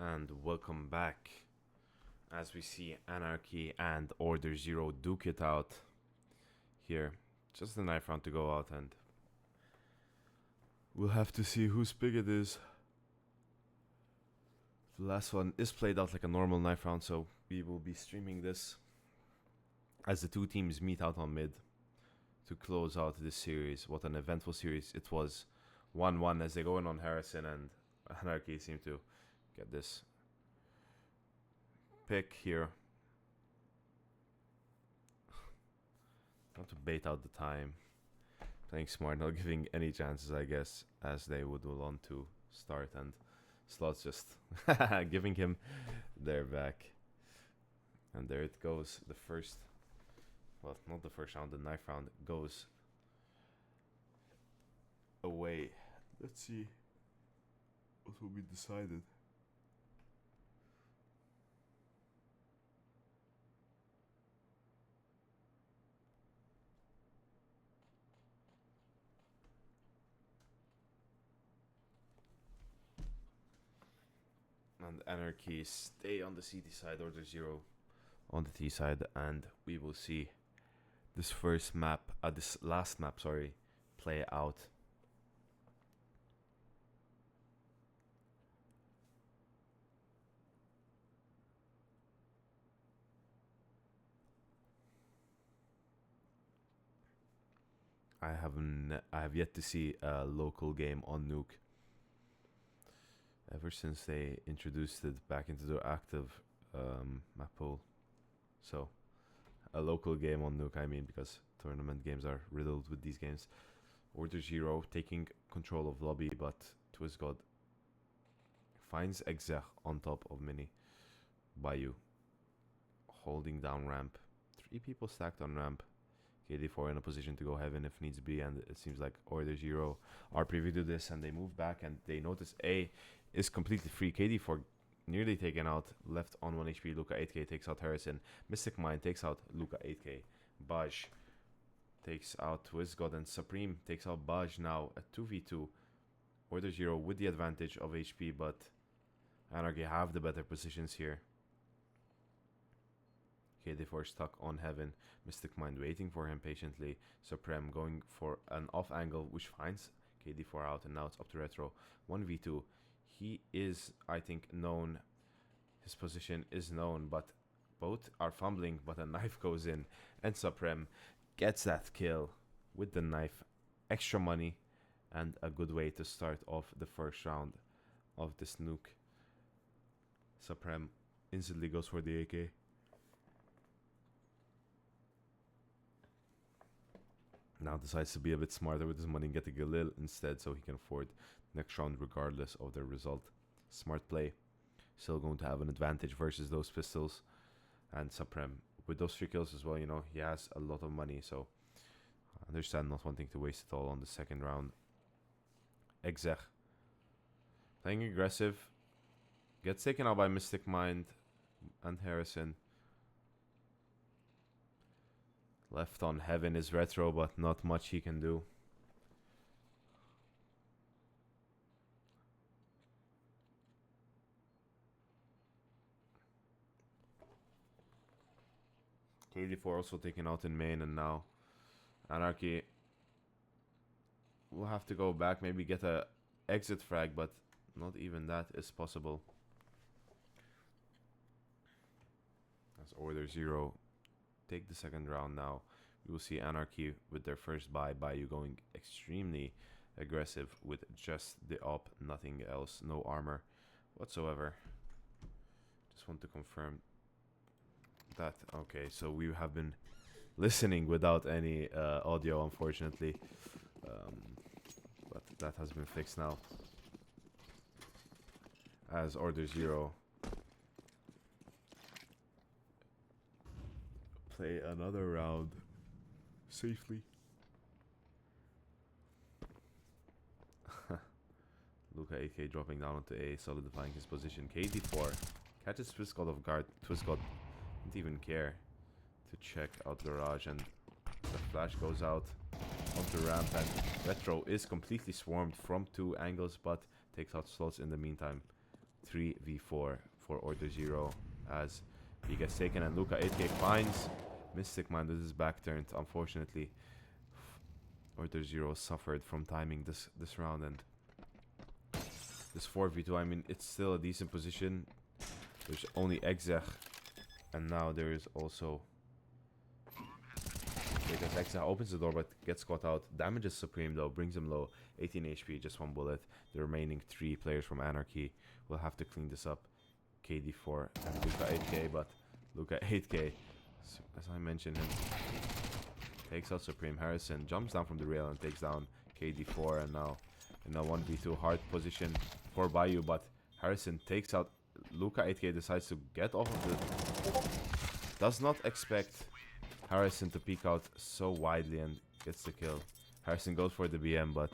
And welcome back as we see aNarchy and OrderZero duke it out here. Just a knife round to go out, and we'll have to see whose pick it is. The last one is played out like a normal knife round, so we will be streaming this as the two teams meet out on mid to close out this series. What an eventful series it was. 1-1 as they go in on Harrison, and aNarchy seem to get this pick here. Not to bait out the time. Playing smart, not giving any chances, I guess, as they would want to start, and Slots just giving him their back. And there it goes. The first, well, not the first round, the knife round goes away. Let's see what will be decided. And aNarchy stay on the CT side, OrderZero on the T side, and we will see this first map, this last map, sorry, play out. I have yet to see a local game on Nuke. Ever since they introduced it back into the active map pool. So, a local game on Nuke, I mean, because tournament games are riddled with these games. OrderZero taking control of lobby, but TwistGod finds Exer on top of Mini. Bayou holding down ramp. 3 people stacked on ramp. KD4 in a position to go heaven if needs be, and it seems like OrderZero are privy to this, and they move back and they notice A is completely free. KD4 nearly taken out, left on 1 HP. Luca 8k takes out Harrison. Mystic Mind takes out Luca 8k. Baj takes out TwistGod, and Supreme takes out Baj now at 2v2. OrderZero with the advantage of HP, but aNarchy have the better positions here. KD4 stuck on heaven. Mystic Mind waiting for him patiently. Supreme going for an off angle, which finds KD4 out, and now it's up to Retro. 1v2. He is, I think, known. His position is known, but both are fumbling, but a knife goes in, and Supreme gets that kill with the knife. Extra money, and a good way to start off the first round of this Nuke. Supreme instantly goes for the AK. Now decides to be a bit smarter with his money and get a Galil instead, so he can afford next round regardless of the result. Smart play. Still going to have an advantage versus those pistols. And Supreme with those 3 kills as well, you know, he has a lot of money, so I understand not wanting to waste it all on the second round. Exer playing aggressive. Gets taken out by Mystic Mind and Harrison. Left on heaven is Retro, but not much he can do. KD4 also taken out in main, and now aNarchy will have to go back, maybe get a exit frag, but not even that is possible. As OrderZero take the second round now. We will see aNarchy with their first buy. Bayou going extremely aggressive with just the op, nothing else, no armor whatsoever. Just want to confirm that. Okay, so we have been listening without any audio, unfortunately, but that has been fixed now. As OrderZero play another round safely. Luca 8k dropping down onto A, solidifying his position. KD4 catches TwistGod off guard. TwistGod didn't even care to check out Garage, and the flash goes out onto ramp, and Retro is completely swarmed from 2 angles, but takes out Slots in the meantime. 3v4 for OrderZero as he gets taken, and Luca 8k finds Mystic Man with his back turned. Unfortunately, OrderZero suffered from timing this round, and this 4v2, I mean, it's still a decent position. There's only Exech, and now there is also... Because Exech opens the door but gets caught out. Damages Supreme though, brings him low. 18 HP, just one bullet. The remaining 3 players from aNarchy will have to clean this up. KD4 and Luca 8k, but Luca 8k, as I mentioned, him takes out Supreme. Harrison jumps down from the rail and takes down KD4, and now in a 1v2 hard position for Bayou, but Harrison takes out Luca 8k, decides to get off of the... Does not expect Harrison to peek out so widely and gets the kill. Harrison goes for the BM, but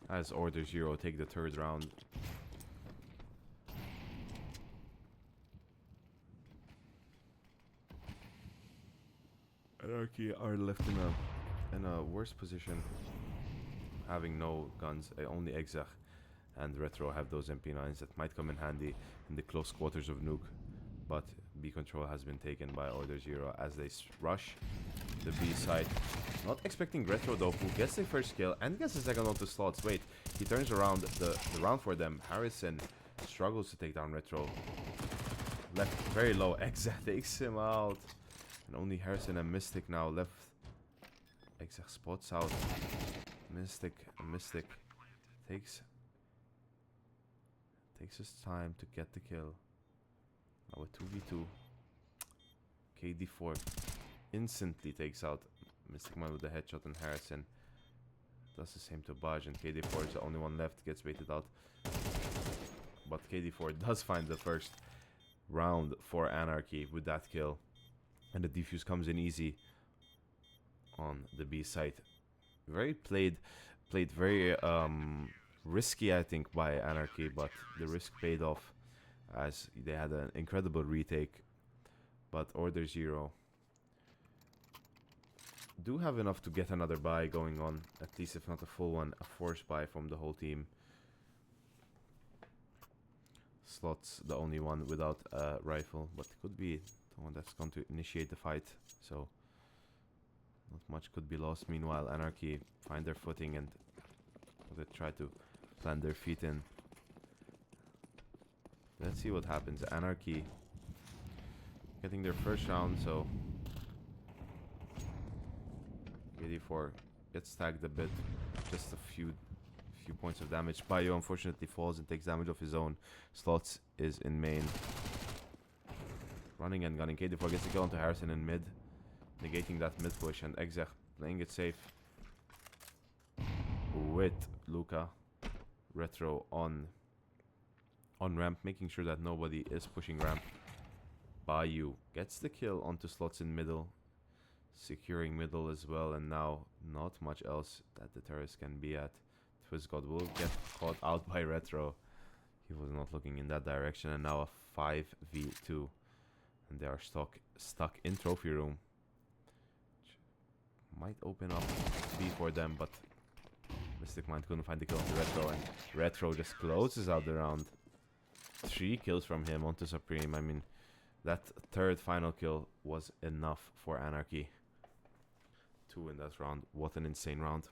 as OrderZero take the 3rd round. aNarchy are left in a worse position, having no guns. Only Exech and Retro have those MP9s that might come in handy in the close quarters of Nuke, but B control has been taken by OrderZero as they rush the B side. Not expecting Retro though, who gets the first kill and gets the second onto slots. Wait, he turns around the round for them. Harrison struggles to take down Retro. Left very low. Exech takes him out. And only Harrison and Mystic now left. Exech spots out Mystic. Takes his time to get the kill. Now a 2v2. KD4 instantly takes out Mystic Man with the headshot, and Harrison does the same to Baj, and KD4 is the only one left, gets baited out. But KD4 does find the first round for aNarchy with that kill, and the defuse comes in easy on the B site. Very played very risky, I think, by aNarchy, but the risk paid off as they had an incredible retake. But OrderZero do have enough to get another buy going on, at least if not a full one, a forced buy from the whole team. Slots the only one without a rifle, but could be the one that's going to initiate the fight, so not much could be lost. Meanwhile, aNarchy find their footing and they try to plant their feet in. Let's see what happens. aNarchy getting their first round, so KD4 gets tagged a bit, just a few points of damage. Bayou unfortunately falls and takes damage of his own. Slots is in main, running and gunning. KD4 gets the kill onto Harrison in mid, negating that mid push, and Exech playing it safe with Luca. Retro on ramp, making sure that nobody is pushing ramp. Bayou gets the kill onto Slots in middle, securing middle as well, and now not much else that the terrorist can be at. TwistGod will get caught out by Retro. He was not looking in that direction, and now a 5v2, and they are stuck in trophy room. Might open up B for them, but Mystic Man couldn't find the kill onto Retro, and Retro just closes out the round. 3 kills from him onto Supreme. I mean, that 3rd final kill was enough for aNarchy to win that round. What an insane round.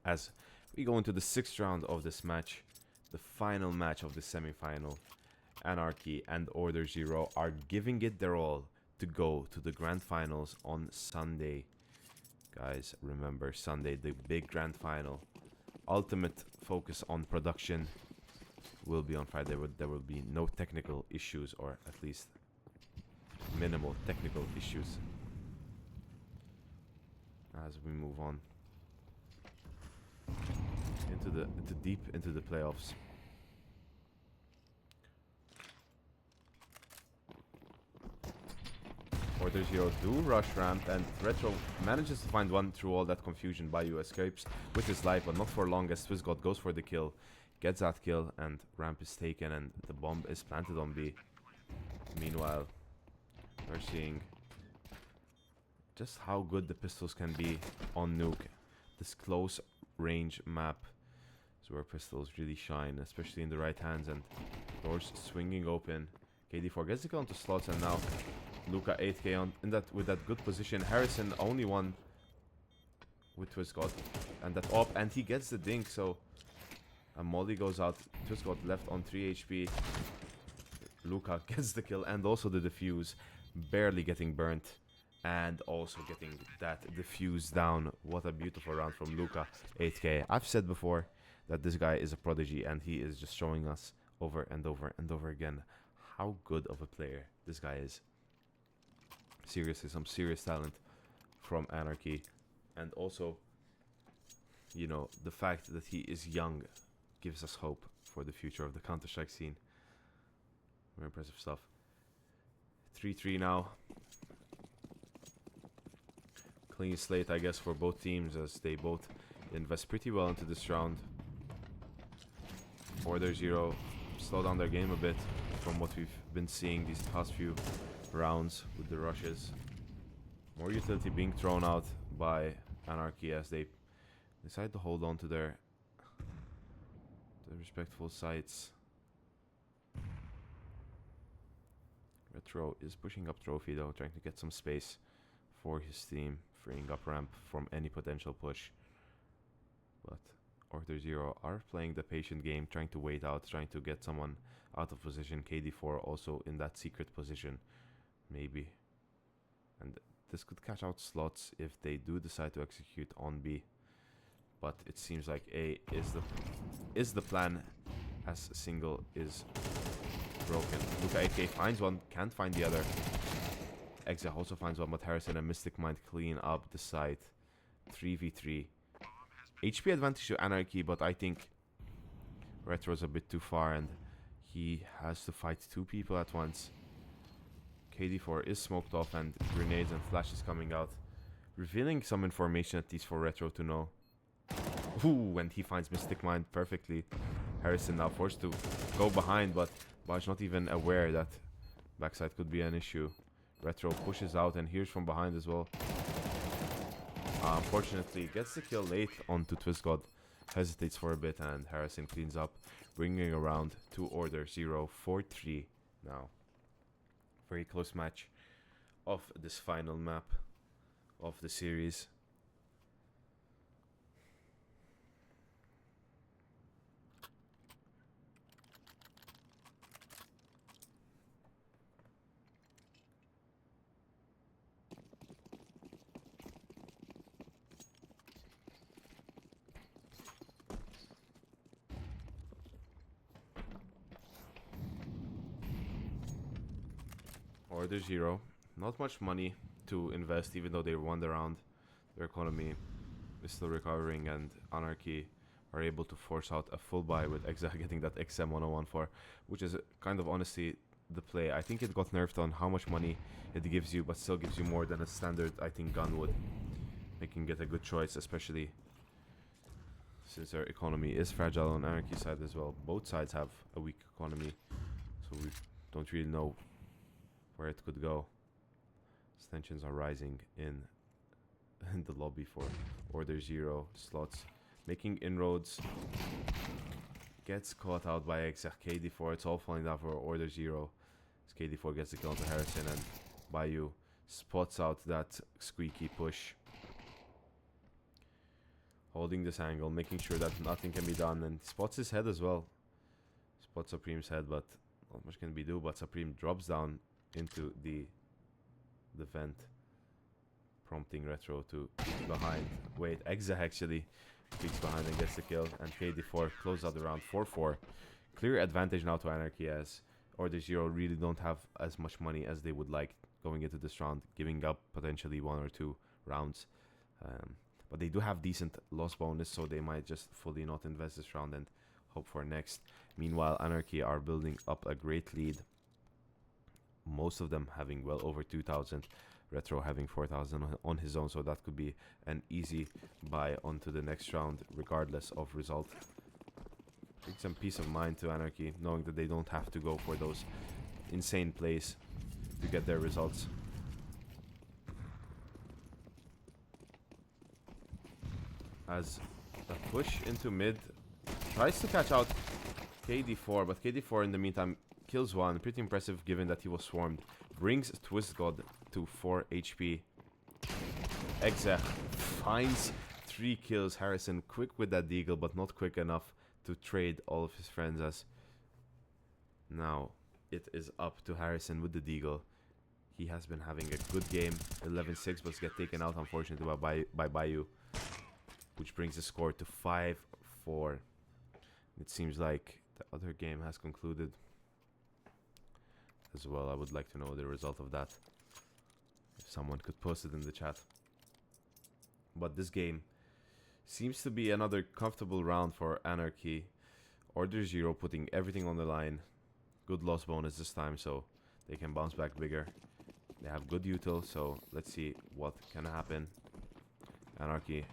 As we go into the 6th round of this match, the final match of the semi-final, aNarchy and OrderZero are giving it their all to go to the grand finals on Sunday. Guys, remember Sunday, the big grand final. Ultimate focus on production will be on Friday. There will be no technical issues, or at least minimal technical issues, as we move on deep into the playoffs. OrderZero do rush ramp, and Retro manages to find one through all that confusion. Bayou escapes with his life, but not for long as TwistGod goes for the kill. Gets that kill, and ramp is taken, and the bomb is planted on B. Meanwhile, we're seeing just how good the pistols can be on Nuke. This close range map is where pistols really shine, especially in the right hands, and doors swinging open. KD4 gets the kill onto slots, and now Luca 8k on with that good position. Harrison only one with TwistGod and that op, and he gets the dink, so a molly goes out. TwistGod left on 3 HP. Luca gets the kill and also the defuse, barely getting burnt, and also getting that defuse down. What a beautiful round from Luca 8k. I've said before that this guy is a prodigy, and he is just showing us over and over and over again how good of a player this guy is. Seriously, some serious talent from aNarchy. And also, you know, the fact that he is young gives us hope for the future of the Counter-Strike scene. Very impressive stuff. 3-3 now. Clean slate, I guess, for both teams, as they both invest pretty well into this round. OrderZero slow down their game a bit from what we've been seeing these past few rounds with the rushes. More utility being thrown out by aNarchy as they decide to hold on to their respectful sites. Retro is pushing up Trophy though, trying to get some space for his team, freeing up ramp from any potential push. But OrderZero are playing the patient game, trying to wait out, trying to get someone out of position. KD4 also in that secret position, maybe. And this could catch out slots if they do decide to execute on B. But it seems like A is the plan, as single is broken. Luca AK finds one, can't find the other. Exa also finds one, but Harrison and Mystic Mind clean up the site. 3v3. HP advantage to aNarchy, but I think Retro's a bit too far, and he has to fight two people at once. KD4 is smoked off, and grenades and flashes coming out, revealing some information at least for Retro to know. Ooh, and he finds Mystic Mind perfectly. Harrison now forced to go behind, but Baj not even aware that backside could be an issue. Retro pushes out and hears from behind as well. Unfortunately, gets the kill late onto TwistGod. Hesitates for a bit, and Harrison cleans up, bringing around to OrderZero 4-3 now. Very close match of this final map of the series. OrderZero, not much money to invest, even though they won the round. Their economy is still recovering, and aNarchy are able to force out a full buy with Exa getting that XM1014, which is kind of honestly the play. I think it got nerfed on how much money it gives you, but still gives you more than a standard, I think, gun would. Making it a good choice, especially since their economy is fragile on aNarchy side as well. Both sides have a weak economy, so we don't really know where it could go. Tensions are rising in the lobby for OrderZero. Slots making inroads. Gets caught out by Exa. KD4. It's all falling down for OrderZero. As KD4 gets the kill onto Harrison, and Bayou spots out that squeaky push. Holding this angle, making sure that nothing can be done, and spots his head as well. Spots Supreme's head, but not much can be done. But Supreme drops down into the vent, prompting Retro to peek behind. Wait, Exa actually peeks behind and gets the kill, and KD4 closes out the round 4-4. Clear advantage now to aNarchy, as OrderZero really don't have as much money as they would like going into this round, giving up potentially 1 or 2 rounds. But they do have decent loss bonus, so they might just fully not invest this round and hope for next. Meanwhile, aNarchy are building up a great lead, most of them having well over 2,000 Retro having 4,000 on his own, so that could be an easy buy onto the next round, regardless of result. Bring some peace of mind to aNarchy, knowing that they don't have to go for those insane plays to get their results. As the push into mid tries to catch out KD4, but KD4 in the meantime kills one. Pretty impressive given that he was swarmed. Brings Twist God to 4 HP. Exec finds 3 kills. Harrison quick with that deagle, but not quick enough to trade all of his friends. As now it is up to Harrison with the deagle. He has been having a good game. 11-6, but get taken out unfortunately by Bayou, which brings the score to 5-4. It seems like the other game has concluded as well. I would like to know the result of that. If someone could post it in the chat. But this game seems to be another comfortable round for aNarchy. OrderZero putting everything on the line. Good loss bonus this time, so they can bounce back bigger. They have good util, so let's see what can happen. aNarchy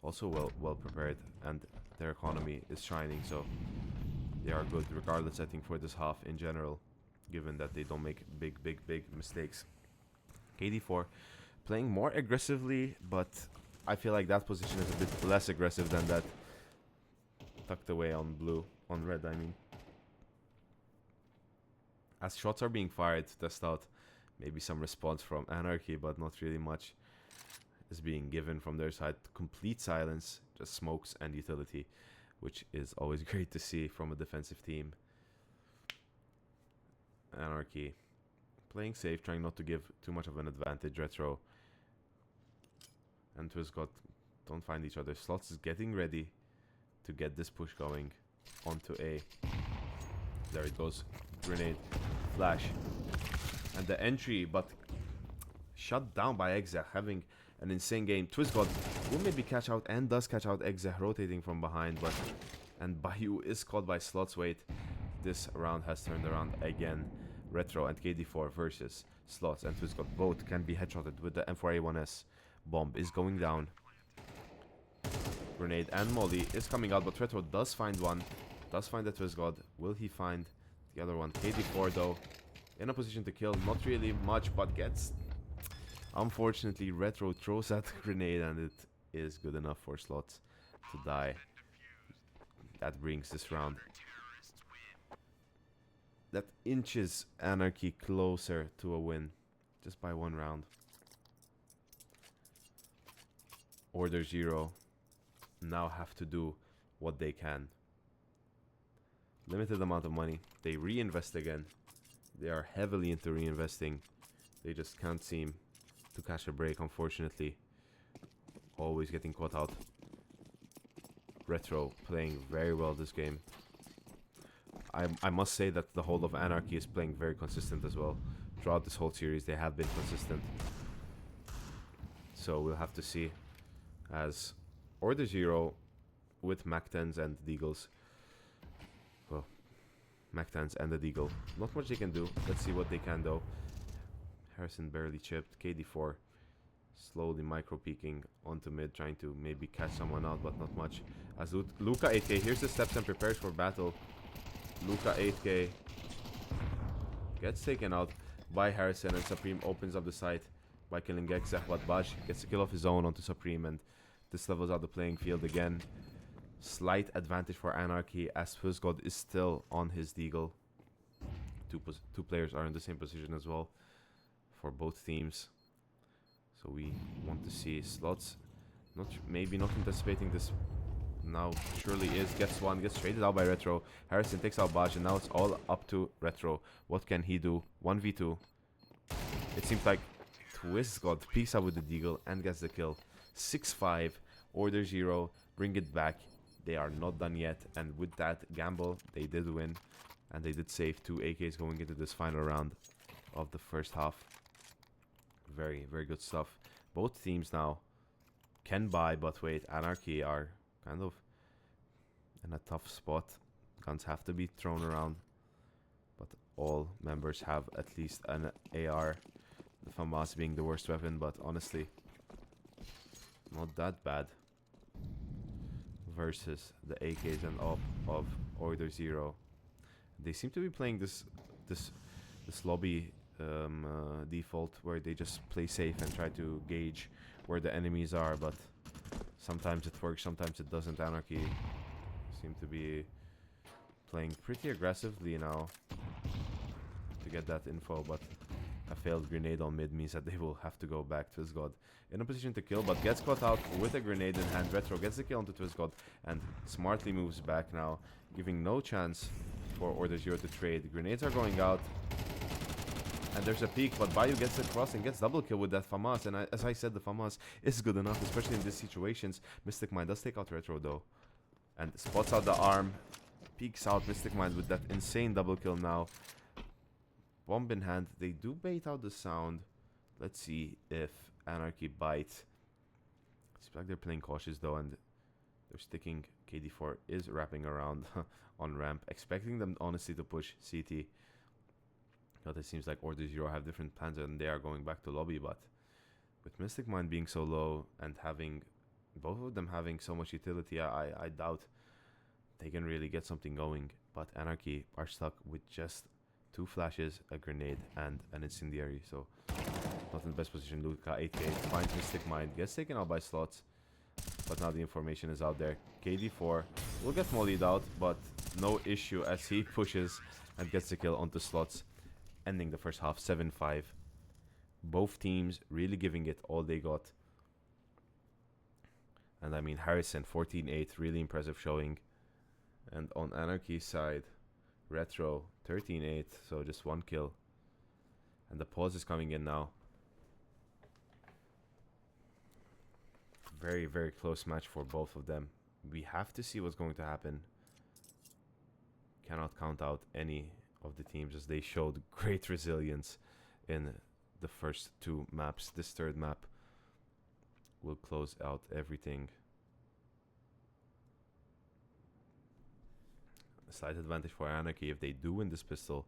also well prepared, and their economy is shining, so they are good regardless, I think, for this half in general, given that they don't make big mistakes. KD4 playing more aggressively, but I feel like that position is a bit less aggressive than that tucked away on red, I mean. As shots are being fired to test out maybe some response from aNarchy, but not really much is being given from their side. Complete silence, just smokes and utility, which is always great to see from a defensive team. aNarchy playing safe, trying not to give too much of an advantage. Retro and TwistGod don't find each other. Slots is getting ready to get this push going onto A. There it goes. Grenade, flash, and the entry, but shut down by Exec, having an insane game. TwistGod will maybe catch out, and does catch out Exec, rotating from behind, but and Bayou is caught by Slots. Wait, this round has turned around again. Retro and KD4 versus Slots and TwistGod both can be headshotted with the M4A1S. Bomb is going down. Grenade and Molly is coming out, but Retro does find one. Does find the TwistGod. Will he find the other one? KD4 though in a position to kill, not really much, but gets, unfortunately, Retro throws that grenade, and it is good enough for Slots to die. That brings this round, that inches aNarchy closer to a win, just by 1 round. OrderZero now have to do what they can. Limited amount of money. They reinvest again. They are heavily into reinvesting. They just can't seem to catch a break, unfortunately. Always getting caught out. Retro playing very well this game. I must say that the whole of aNarchy is playing very consistent as well. Throughout this whole series, they have been consistent. So we'll have to see, as OrderZero with Mac-10s and Deagles. Well, Mac-10s and the Deagle. Not much they can do. Let's see what they can though. Harrison barely chipped. KD4 slowly micro-peeking onto mid, trying to maybe catch someone out, but not much. As Luca 8K hears the steps and prepares for battle. Luca 8K gets taken out by Harrison, and Supreme opens up the site by killing Exec, but Baj gets a kill of his own onto Supreme, and this levels out the playing field again. Slight advantage for aNarchy, as TwistGod is still on his deagle. Two players are in the same position as well for both teams. So we want to see Slots maybe not anticipating this. Now surely is, gets one, gets traded out by Retro. Harrison takes out Baj, and now it's all up to Retro. What can he do? 1v2. It seems like TwistGod peeks out with the deagle and gets the kill. 6-5. OrderZero bring it back. They are not done yet, and with that gamble, they did win, and they did save 2 AKs going into this final round of the first half. Very, very good stuff. Both teams now can buy, but wait, aNarchy are kind of in a tough spot. Guns have to be thrown around, but all members have at least an AR. The FAMAS being the worst weapon, but honestly, not that bad. Versus the AKs and up of OrderZero. They seem to be playing this lobby default where they just play safe and try to gauge where the enemies are, but sometimes it works, sometimes it doesn't. aNarchy seem to be playing pretty aggressively now to get that info, but a failed grenade on mid means that they will have to go back. TwistGod in a position to kill, but gets caught out with a grenade in hand. Retro gets the kill onto TwistGod and smartly moves back now, giving no chance for OrderZero to trade. Grenades are going out, and there's a peek, but Bayou gets across and gets double kill with that FAMAS. And as I said, the FAMAS is good enough, especially in these situations. Mystic Mind does take out Retro though, and spots out the arm, peeks out Mystic Mind with that insane double kill now. Bomb in hand. They do bait out the sound. Let's see if aNarchy bites. Seems like they're playing cautious though, and they're sticking. KD4 is wrapping around on ramp, expecting them honestly to push CT. But it seems like OrderZero have different plans and they are going back to lobby. But with Mystic Mind being so low and having both of them having so much utility, I doubt they can really get something going. But aNarchy are stuck with just 2 flashes, a grenade, and an incendiary. So not in the best position. Luca 8k finds Mystic Mind, gets taken out by Slots, but now the information is out there. KD4 will get mollied out, but no issue as he pushes and gets the kill onto Slots, ending the first half 7-5. Both teams really giving it all they got. And I mean, Harrison 14-8, really impressive showing. And on aNarchy's side, Retro 13-8, so just 1 kill. And the pause is coming in now. Very, very close match for both of them. We have to see what's going to happen. Cannot count out any of the teams as they showed great resilience in the first 2 maps. This 3rd map will close out everything. A slight advantage for aNarchy. If they do win this pistol,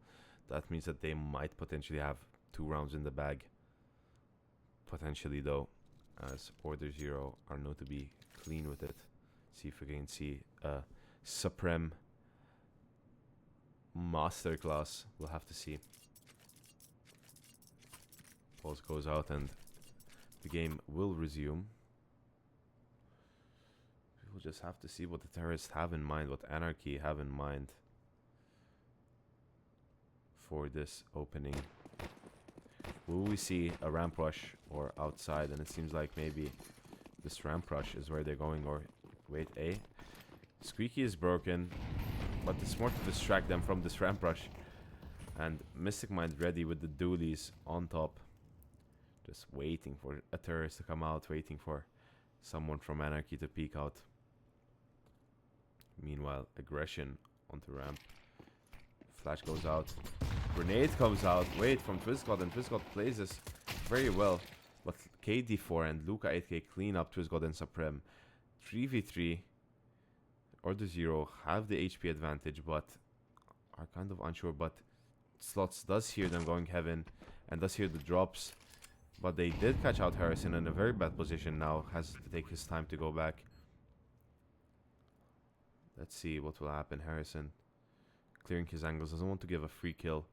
that means that they might potentially have 2 rounds in the bag. Potentially though, as OrderZero are known to be clean with it. See if we can see a Supreme masterclass. We'll have to see. Pulse goes out and the game will resume. We'll just have to see what the terrorists have in mind, what aNarchy have in mind for this opening. Will we see a ramp rush or outside? And it seems like maybe this ramp rush is where they're going. Or wait, A. Squeaky is broken, but it's more to distract them from this ramp rush. And Mystic Mind ready with the dualies on top. Just waiting for a terrorist to come out, waiting for someone from aNarchy to peek out. Meanwhile, aggression onto ramp. Flash goes out. Grenade comes out. Wait, from TwistGod, and TwistGod plays this very well. But KD4 and Luca 8k clean up TwistGod and Supreme. 3v3. OrderZero have the HP advantage, but are kind of unsure. But Slots does hear them going heaven and does hear the drops. But they did catch out Harrison in a very bad position now. Has to take his time to go back. Let's see what will happen. Harrison clearing his angles. Doesn't want to give a free kill.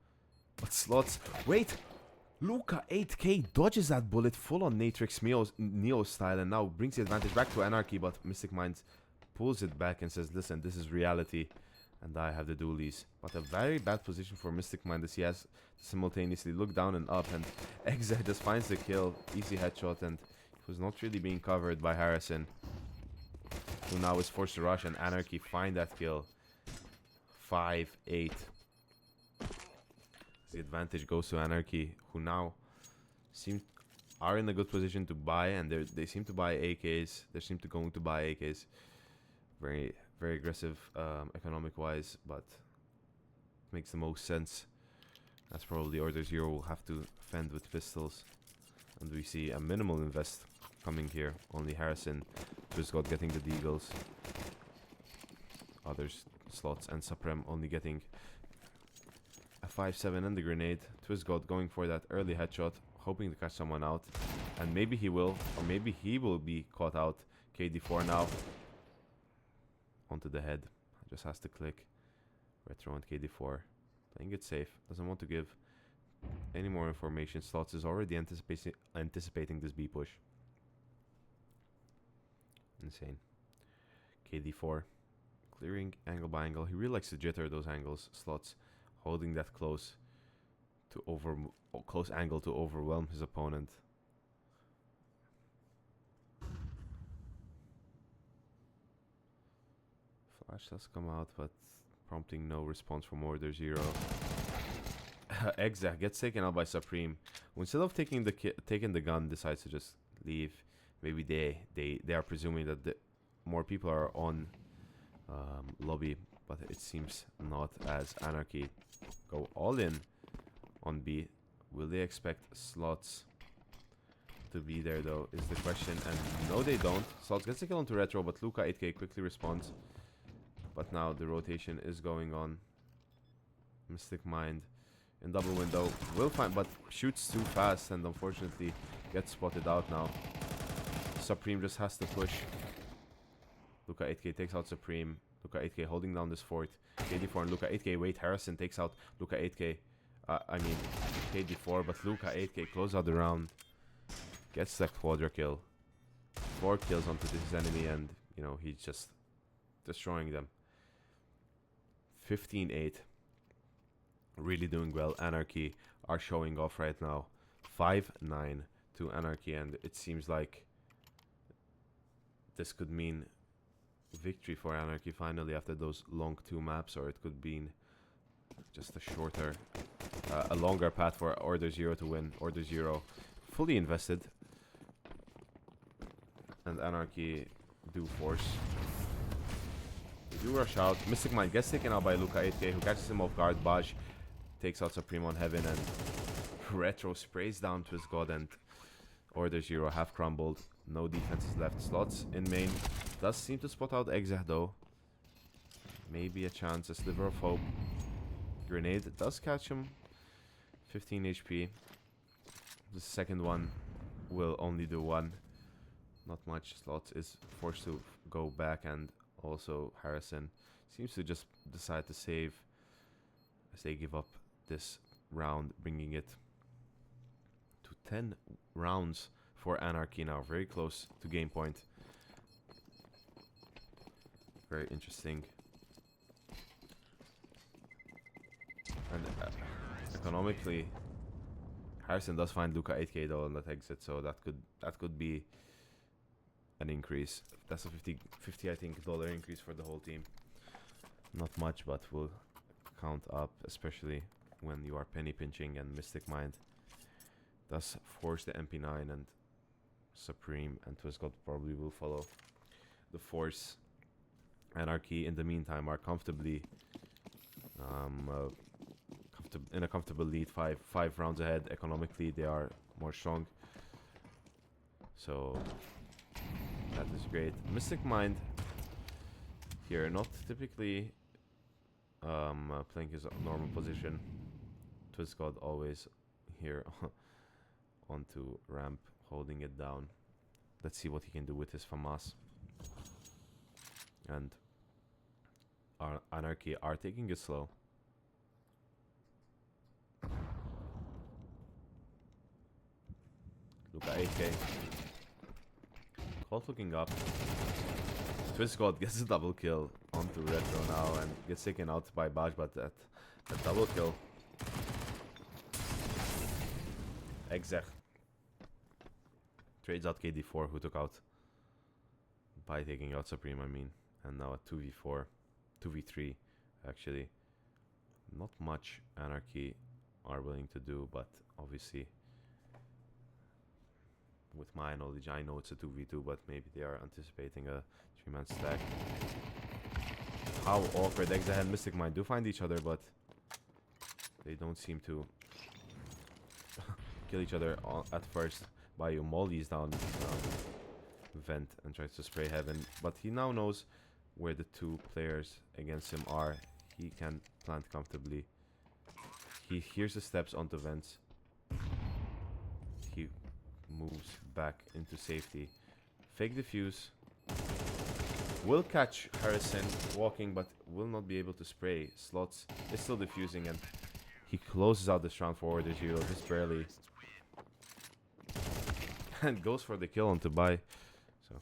But Slots... Wait! Luca 8k dodges that bullet full on Natrix Neo style and now brings the advantage back to aNarchy. But Mystic Mind pulls it back and says, listen, this is reality. And I have the dualies. But a very bad position for Mystic Mind as he has to simultaneously look down and up. And Exa just finds the kill. Easy headshot. And he was not really being covered by Harrison, who now is forced to rush, and aNarchy find that kill. 5-8. The advantage goes to aNarchy, who now are in a good position to buy, and they seem to buy AKs. They seem to going to buy AKs. Very, very aggressive economic-wise, but makes the most sense. That's probably OrderZero will have to fend with pistols. And we see a minimal invest coming here. Only Harrison, TwistGod getting the deagles. Others, Slots and Supreme only getting a 5-7 and the grenade. TwistGod going for that early headshot. hoping to catch someone out. And maybe he will, or maybe he will be caught out. KD4 now. Onto the head. Just has to click. Retro and KD4. Playing it safe. Doesn't want to give any more information. Slots is already anticipating this B push. Insane. KD4. Clearing angle by angle. He really likes to jitter those angles. Slots holding that close to close angle to overwhelm his opponent. Flash does come out, but prompting no response from OrderZero. Exact gets taken out by Supreme. Instead of taking the gun, decides to just leave. Maybe they are presuming that more people are on lobby, but it seems not, as aNarchy go all in on B. Will they expect Slots to be there though, is the question. And no, they don't. Slots gets a kill onto Retro, but Luca 8K quickly responds. But now the rotation is going on. Mystic Mind in double window will find, but shoots too fast and unfortunately gets spotted out now. Supreme just has to push. Luca 8K takes out Supreme. Luca 8K holding down this fort. KD4 and Luca 8K wait. Harrison takes out Luca 8K. I mean KD4, but Luca 8K close out the round. Gets that quadra kill. 4 kills onto this enemy, and you know, he's just destroying them. 15-8. Really doing well. aNarchy are showing off right now. 5-9 to aNarchy, and it seems like this could mean victory for aNarchy finally after those long 2 maps, or it could mean just a shorter, a longer path for OrderZero to win. OrderZero fully invested, and aNarchy do force. They do rush out. Mystic Mind gets taken out by Luca 8K, who catches him off guard. Baj takes out Supreme on Heaven, and Retro sprays down to his god, and OrderZero have crumbled. No defenses left. Slots in main. Does seem to spot out Exah though. Maybe a chance, a sliver of hope. Grenade does catch him. 15 HP. The second one will only do 1. Not much. Slots is forced to go back, and also Harrison seems to just decide to save as they give up this round, bringing it to 10 rounds for aNarchy now. Very close to game point. Very interesting. And economically, Harrison does find Luca 8K though on that exit, so that could be an increase. That's a 50 I think dollar increase for the whole team. Not much, but will count up, especially when you are penny pinching, and Mystic Mind does force the MP9, and Supreme and Twist God probably will follow the force. aNarchy in the meantime are comfortably in a comfortable lead, five rounds ahead. Economically they are more strong, so that is great. Mystic Mind here, not typically playing his normal position. Twist God always here onto ramp, holding it down. Let's see what he can do with his FAMAS. And aNarchy are taking it slow. Luca 8K. Colt looking up. Twist God gets a double kill onto Retro now, and gets taken out by Baj, but that double kill. Exec trades out KD4, who took out by taking out Supreme, I mean. And now a 2v4, 2v3 actually. Not much aNarchy are willing to do, but obviously with my knowledge I know it's a 2v2, but maybe they are anticipating a 3-man stack. How awkward. Exah and Mystic Mind do find each other, but they don't seem to kill each other at first. Bayu mollies down vent and tries to spray Heaven, but he now knows where the 2 players against him are. He can plant comfortably. He hears the steps onto vents. moves back into safety. Fake defuse. Will catch Harrison walking, but will not be able to spray. Slots is still defusing, and he closes out this round for OrderZero just barely. And goes for the kill onto buy. So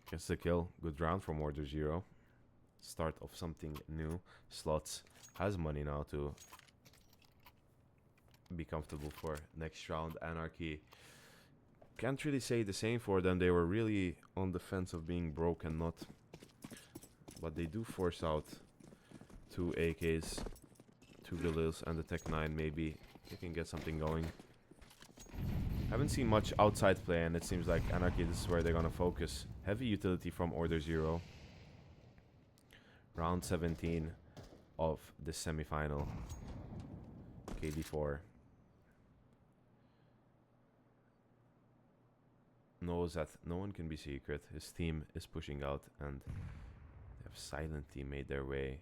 gets the kill. Good round from OrderZero. Start of something new. Slots has money now to be comfortable for next round. aNarchy can't really say the same for them. They were really on the fence of being broke and not. But they do force out 2 AKs, 2 Galils, and the Tech 9. Maybe they can get something going. Haven't seen much outside play, and it seems like aNarchy, this is where they're gonna focus. Heavy utility from OrderZero. Round 17 of the semifinal. KD4 knows that no one can be secret. His team is pushing out, and they have silently made their way.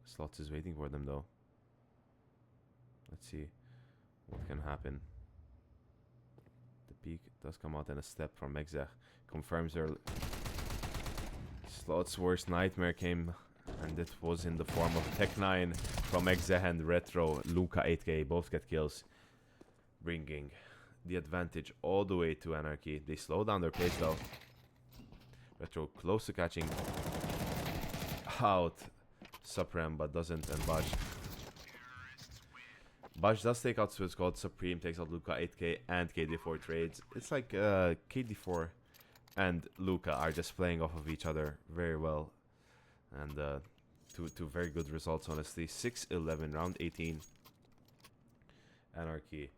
Slots is waiting for them, though. Let's see what can happen. The peak does come out in a step from Exech. Confirms their Slots' worst nightmare came, and it was in the form of Tech 9 from Exech and Retro. Luca 8k both get kills, bringing the advantage all the way to aNarchy. They slow down their pace, though. Retro close to catching out Supreme, but doesn't, and Bash does take out Swiss God. Supreme takes out Luca 8k and KD4 trades. It's like KD4 and Luca are just playing off of each other very well. And two very good results, honestly. 6-11, round 18. aNarchy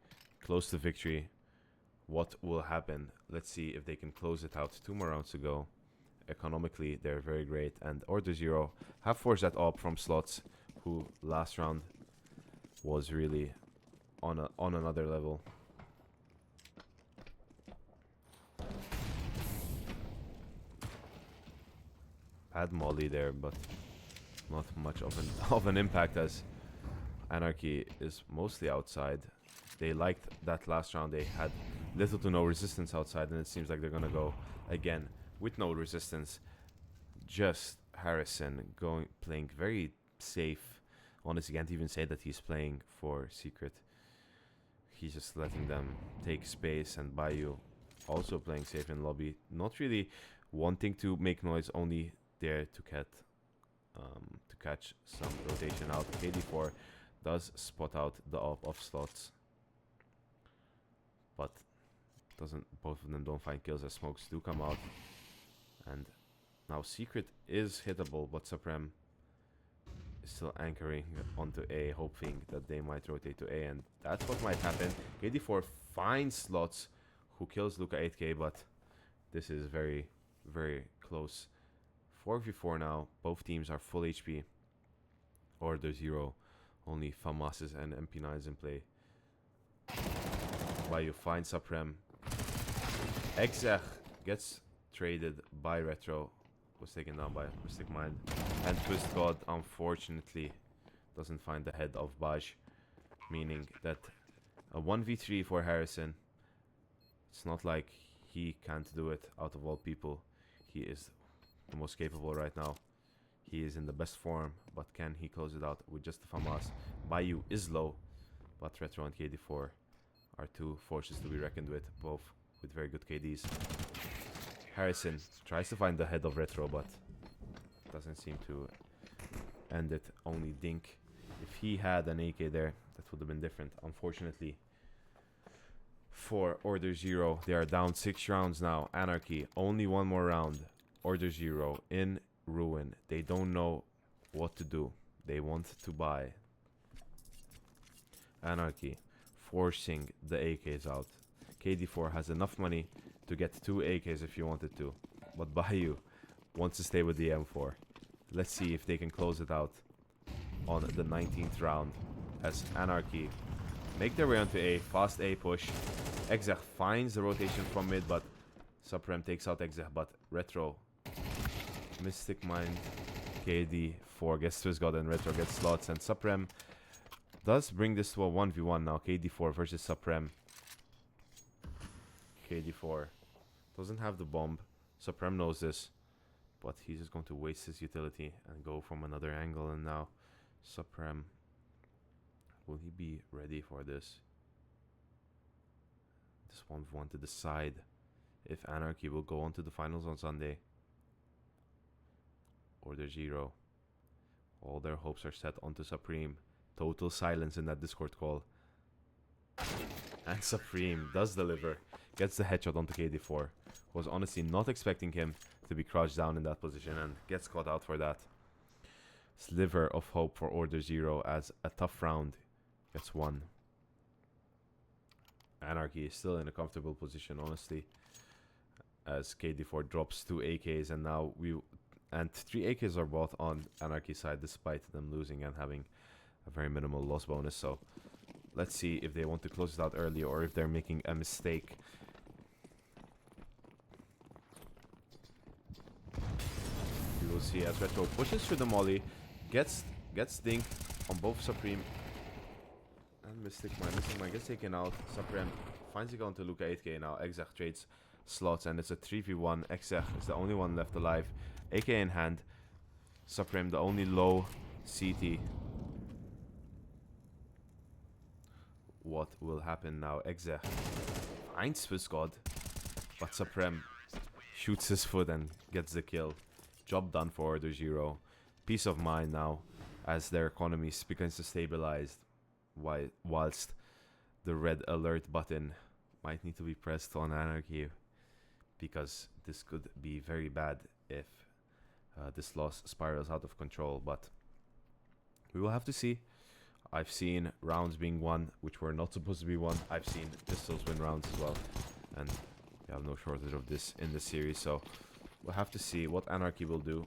close to victory. What will happen? Let's see if they can close it out. 2 more rounds to go. Economically, they're very great. And OrderZero have forced that up from Slots, who last round was really on another level. Had Molly there, but not much of an impact, as aNarchy is mostly outside. They liked that last round. They had little to no resistance outside, and it seems like they're gonna go again with no resistance. Just Harrison playing very safe. Honestly, can't even say that he's playing for secret. He's just letting them take space, and Bayou also playing safe in lobby. Not really wanting to make noise, only there to catch some rotation out. KD4 does spot out the op of Slots, but both of them don't find kills as smokes do come out. And now Secret is hittable, but Supreme is still anchoring onto A, hoping that they might rotate to A, and that's what might happen. KD4 finds Slots, who kills Luca 8k, but this is very, very close. 4v4 now. Both teams are full HP. OrderZero, only FAMASes and MP9s in play. Bayou finds Supreme. Exech gets traded by Retro. Was taken down by Mystic Mind. And Twist God, unfortunately, doesn't find the head of Baj. Meaning that a 1v3 for Harrison. It's not like he can't do it out of all people. He is the most capable right now. He is in the best form, but can he close it out with just the FAMAS? Bayou is low, but Retro and KD4 are 2 forces to be reckoned with, both with very good KDs. Harrison tries to find the head of Retro, but doesn't seem to end it. Only Dink. If he had an AK there, that would have been different. Unfortunately, for OrderZero, they are down 6 rounds now. aNarchy, only 1 more round. OrderZero in ruin. They don't know what to do. They want to buy. aNarchy forcing the AKs out. KD4 has enough money to get 2 AKs if you wanted to, but Bayou wants to stay with the M4. Let's see if they can close it out on the 19th round, as aNarchy make their way onto A. Fast A push. Exech finds the rotation from mid, but Supreme takes out Exech, but Retro, Mystic Mind, KD4 gets Swiss God, and Retro gets Slots, and Supreme does bring this to a 1v1 now. KD4 versus Supreme. KD4 doesn't have the bomb. Supreme knows this, but he's just going to waste his utility and go from another angle. And now Supreme, will he be ready for this? This 1v1 to decide if aNarchy will go on to the finals on Sunday. OrderZero. All their hopes are set onto Supreme. Total silence in that Discord call. And Supreme does deliver. Gets the headshot onto KD4. Was honestly not expecting him to be crouched down in that position and gets caught out for that. Sliver of hope for OrderZero as a tough round gets won. aNarchy is still in a comfortable position, honestly, as KD4 drops 2 AKs and now 3 AKs are both on aNarchy's side despite them losing and having a very minimal loss bonus. So let's see if they want to close it out early or if they're making a mistake. We will see as Retro pushes through the molly, gets dinked on both Supreme and Mystic Mind gets taken out. Supreme finds it going to Luca 8k now. Exec trades slots and it's a 3v1. Exec is the only one left alive. AK in hand. Supreme the only low CT. What will happen now? Exec finds SwissGod, but Supreme shoots his foot and gets the kill. Job done for OrderZero. Peace of mind now as their economy begins to stabilize, whilst the red alert button might need to be pressed on aNarchy, because this could be very bad if this loss spirals out of control. But we will have to see. I've seen rounds being won which were not supposed to be won. I've seen pistols win rounds as well, and we have no shortage of this in this series. So we'll have to see what aNarchy will do.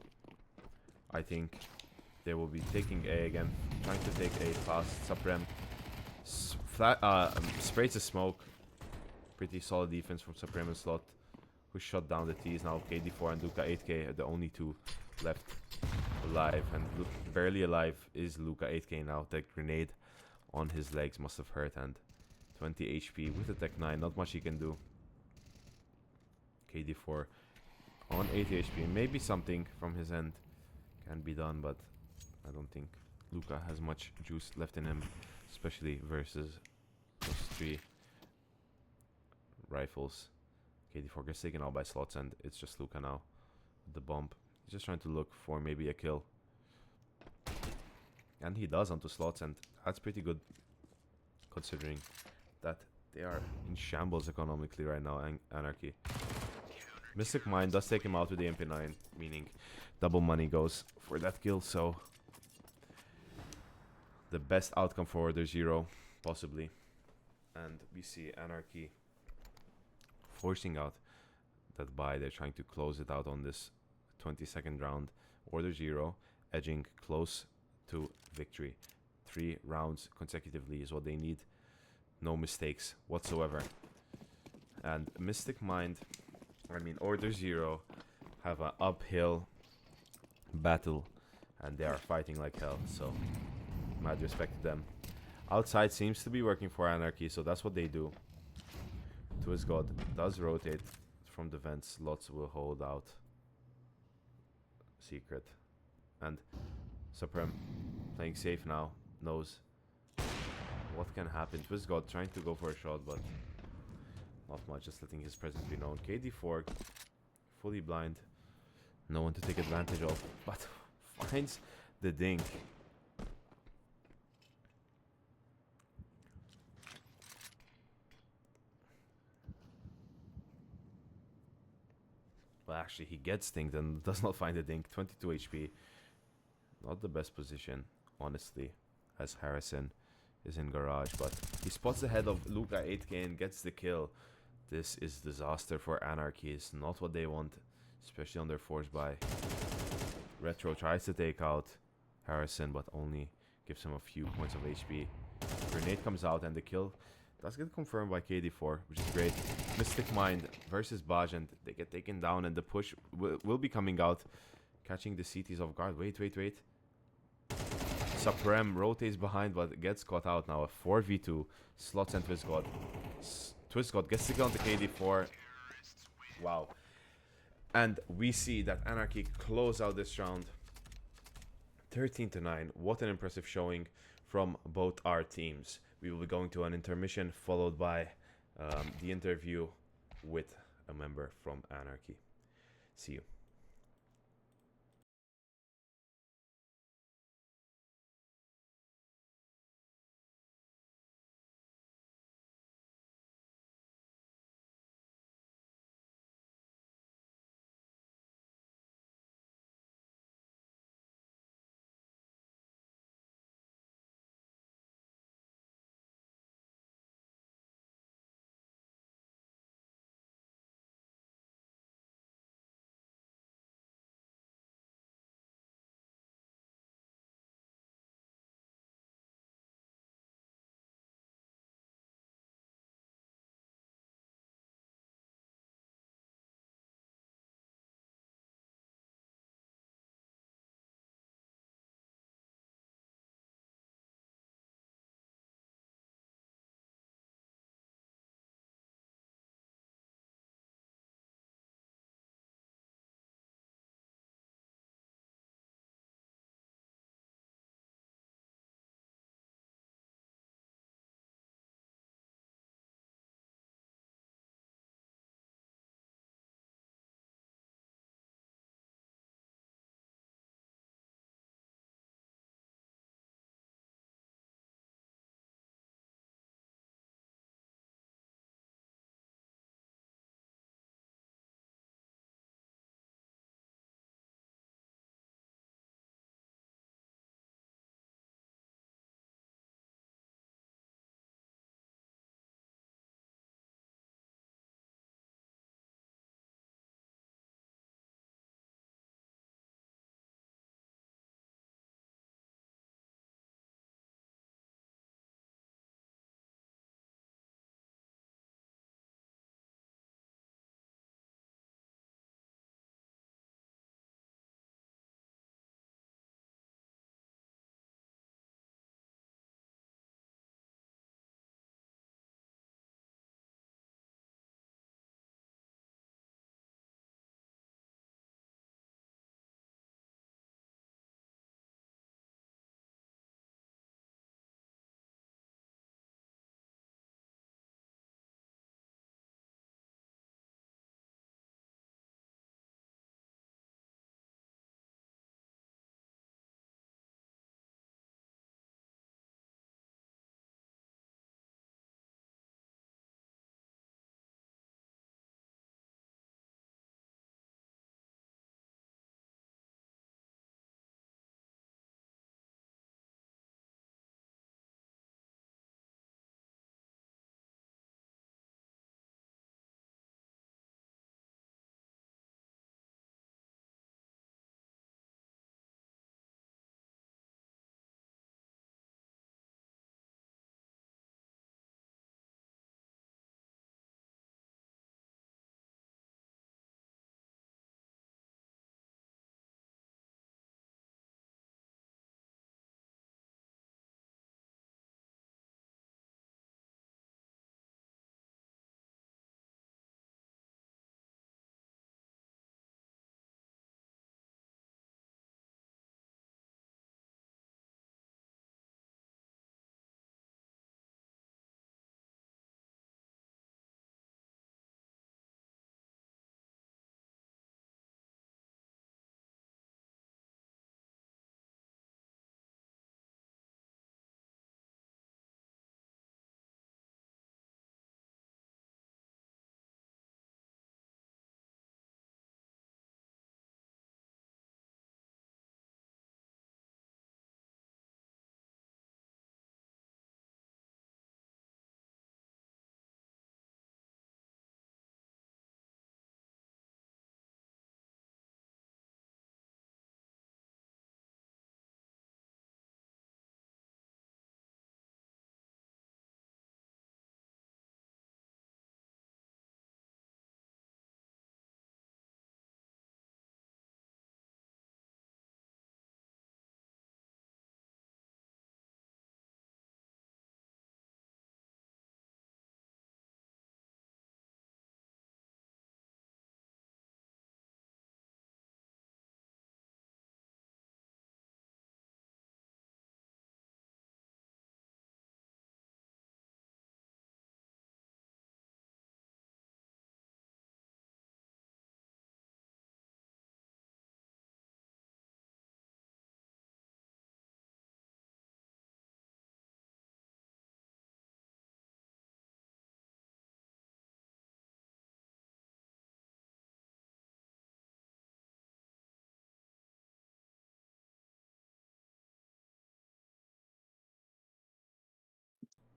I think they will be taking A again, trying to take A fast. Supreme sprays the smoke. Pretty solid defense from Supreme and Slot, who shut down the T's. Now KD4 and Luca 8k are the only two left alive, and barely alive is Luca 8k now. The grenade on his legs must have hurt, and 20 HP with the Tech 9, not much he can do. KD4 on 80 HP, maybe something from his end can be done, but I don't think Luca has much juice left in him, especially versus those 3 rifles. KD4 gets taken out by Slots, and it's just Luca now with the bump. He's just trying to look for maybe a kill, and he does onto Slots, and that's pretty good considering that they are in shambles economically right now. aNarchy. Mystic Mind does take him out with the MP9, meaning double money goes for that kill. So the best outcome for OrderZero, possibly. And we see aNarchy forcing out that buy. They're trying to close it out on this 22nd round. OrderZero edging close to victory. 3 rounds consecutively is what they need. No mistakes whatsoever. And Mystic Mind, OrderZero have an uphill battle, and they are fighting like hell, so mad respect to them. Outside seems to be working for aNarchy, so that's what they do. SwissGod does rotate from the vents. Lots will hold out secret, and Supreme playing safe now, knows what can happen. SwissGod trying to go for a shot, but not much, just letting his presence be known. KD4 fully blind, no one to take advantage of, but finds the dink. Well, actually, he gets dinked and does not find the dink. 22 HP. Not the best position, honestly, as Harrison is in garage, but he spots the head of Luca 8k and gets the kill. This is disaster for aNarchy. It's not what they want, especially on their force buy. Retro tries to take out Harrison, but only gives him a few points of HP. Grenade comes out, and the kill does get confirmed by KD4, which is great. Mystic Mind versus Baj, and they get taken down, and the push will be coming out, catching the CTs off guard. Wait. Supreme rotates behind, but gets caught out now. A 4v2. Slots and Twist God. Twist God gets to kill on the KD4. Wow. And we see that aNarchy close out this round 13-9. What an impressive showing from both our teams. We will be going to an intermission followed by the interview with a member from aNarchy. See you.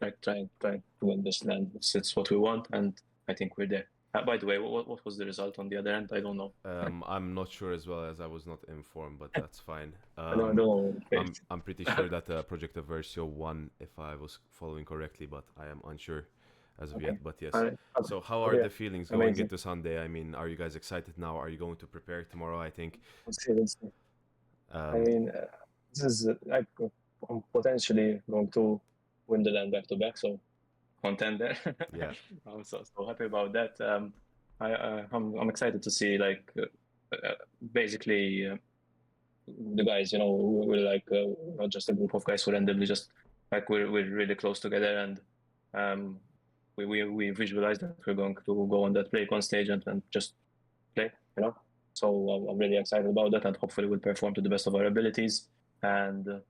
like trying to win this land. It's what we want, and I think we're there. By the way, what was the result on the other end? I don't know. I'm not sure as well, as I was not informed, but that's fine. I don't know. I'm pretty sure that Project OrderZero won, if I was following correctly, but I am unsure as of Okay. yet. But yes. All right. So how are Yeah. the feelings going Amazing. into Sunday? I mean, are you guys excited now? Are you going to prepare tomorrow? I think. We'll see. I mean, this is like I'm potentially going to win the land back to back, so contender. Yeah. I'm so happy about that. I'm excited to see like basically the guys. We're like not just a group of guys who randomly just like we're really close together, and we visualize that we're going to go on that PlayCon stage and just play. So I'm really excited about that, and hopefully we'll perform to the best of our abilities, and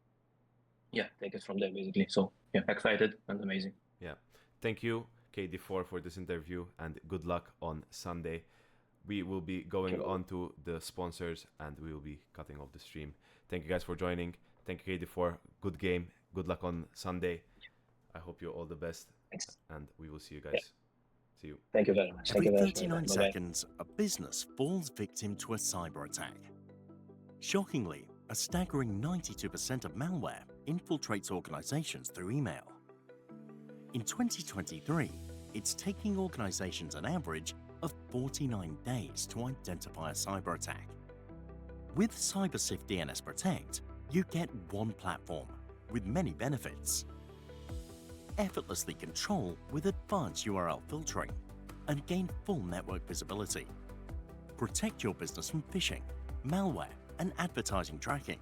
yeah, take it from there basically. So yeah, excited and amazing. Yeah. Thank you, KD4, for this interview, and good luck on Sunday. We will be going on to the sponsors, and we will be cutting off the stream. Thank you guys for joining. Thank you, KD4. Good game. Good luck on Sunday. I hope you all the best. Thanks. And we will see you guys. Yeah. See you. Thank you very much. Every 39 seconds, a business falls victim to a cyber attack. Shockingly, a staggering 92% of malware infiltrates organizations through email. In 2023, it's taking organizations an average of 49 days to identify a cyber attack. With CyberSift DNS Protect, you get one platform with many benefits. Effortlessly control with advanced URL filtering and gain full network visibility. Protect your business from phishing, malware, and advertising tracking.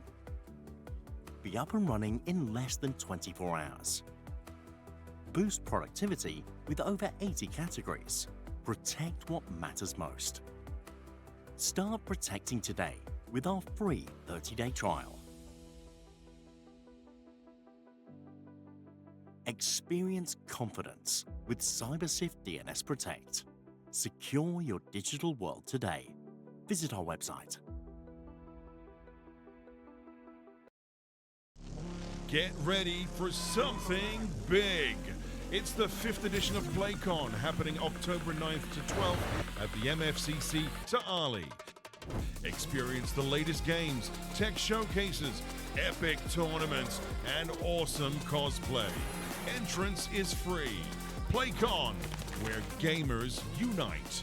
Be up and running in less than 24 hours. Boost productivity with over 80 categories. Protect what matters most. Start protecting today with our free 30-day trial. Experience confidence with CyberSift DNS Protect. Secure your digital world today. Visit our website. Get ready for something big. It's the 5th edition of PlayCon, happening October 9th to 12th at the MFCC to Ali. Experience the latest games, tech showcases, epic tournaments, and awesome cosplay. Entrance is free. PlayCon, where gamers unite.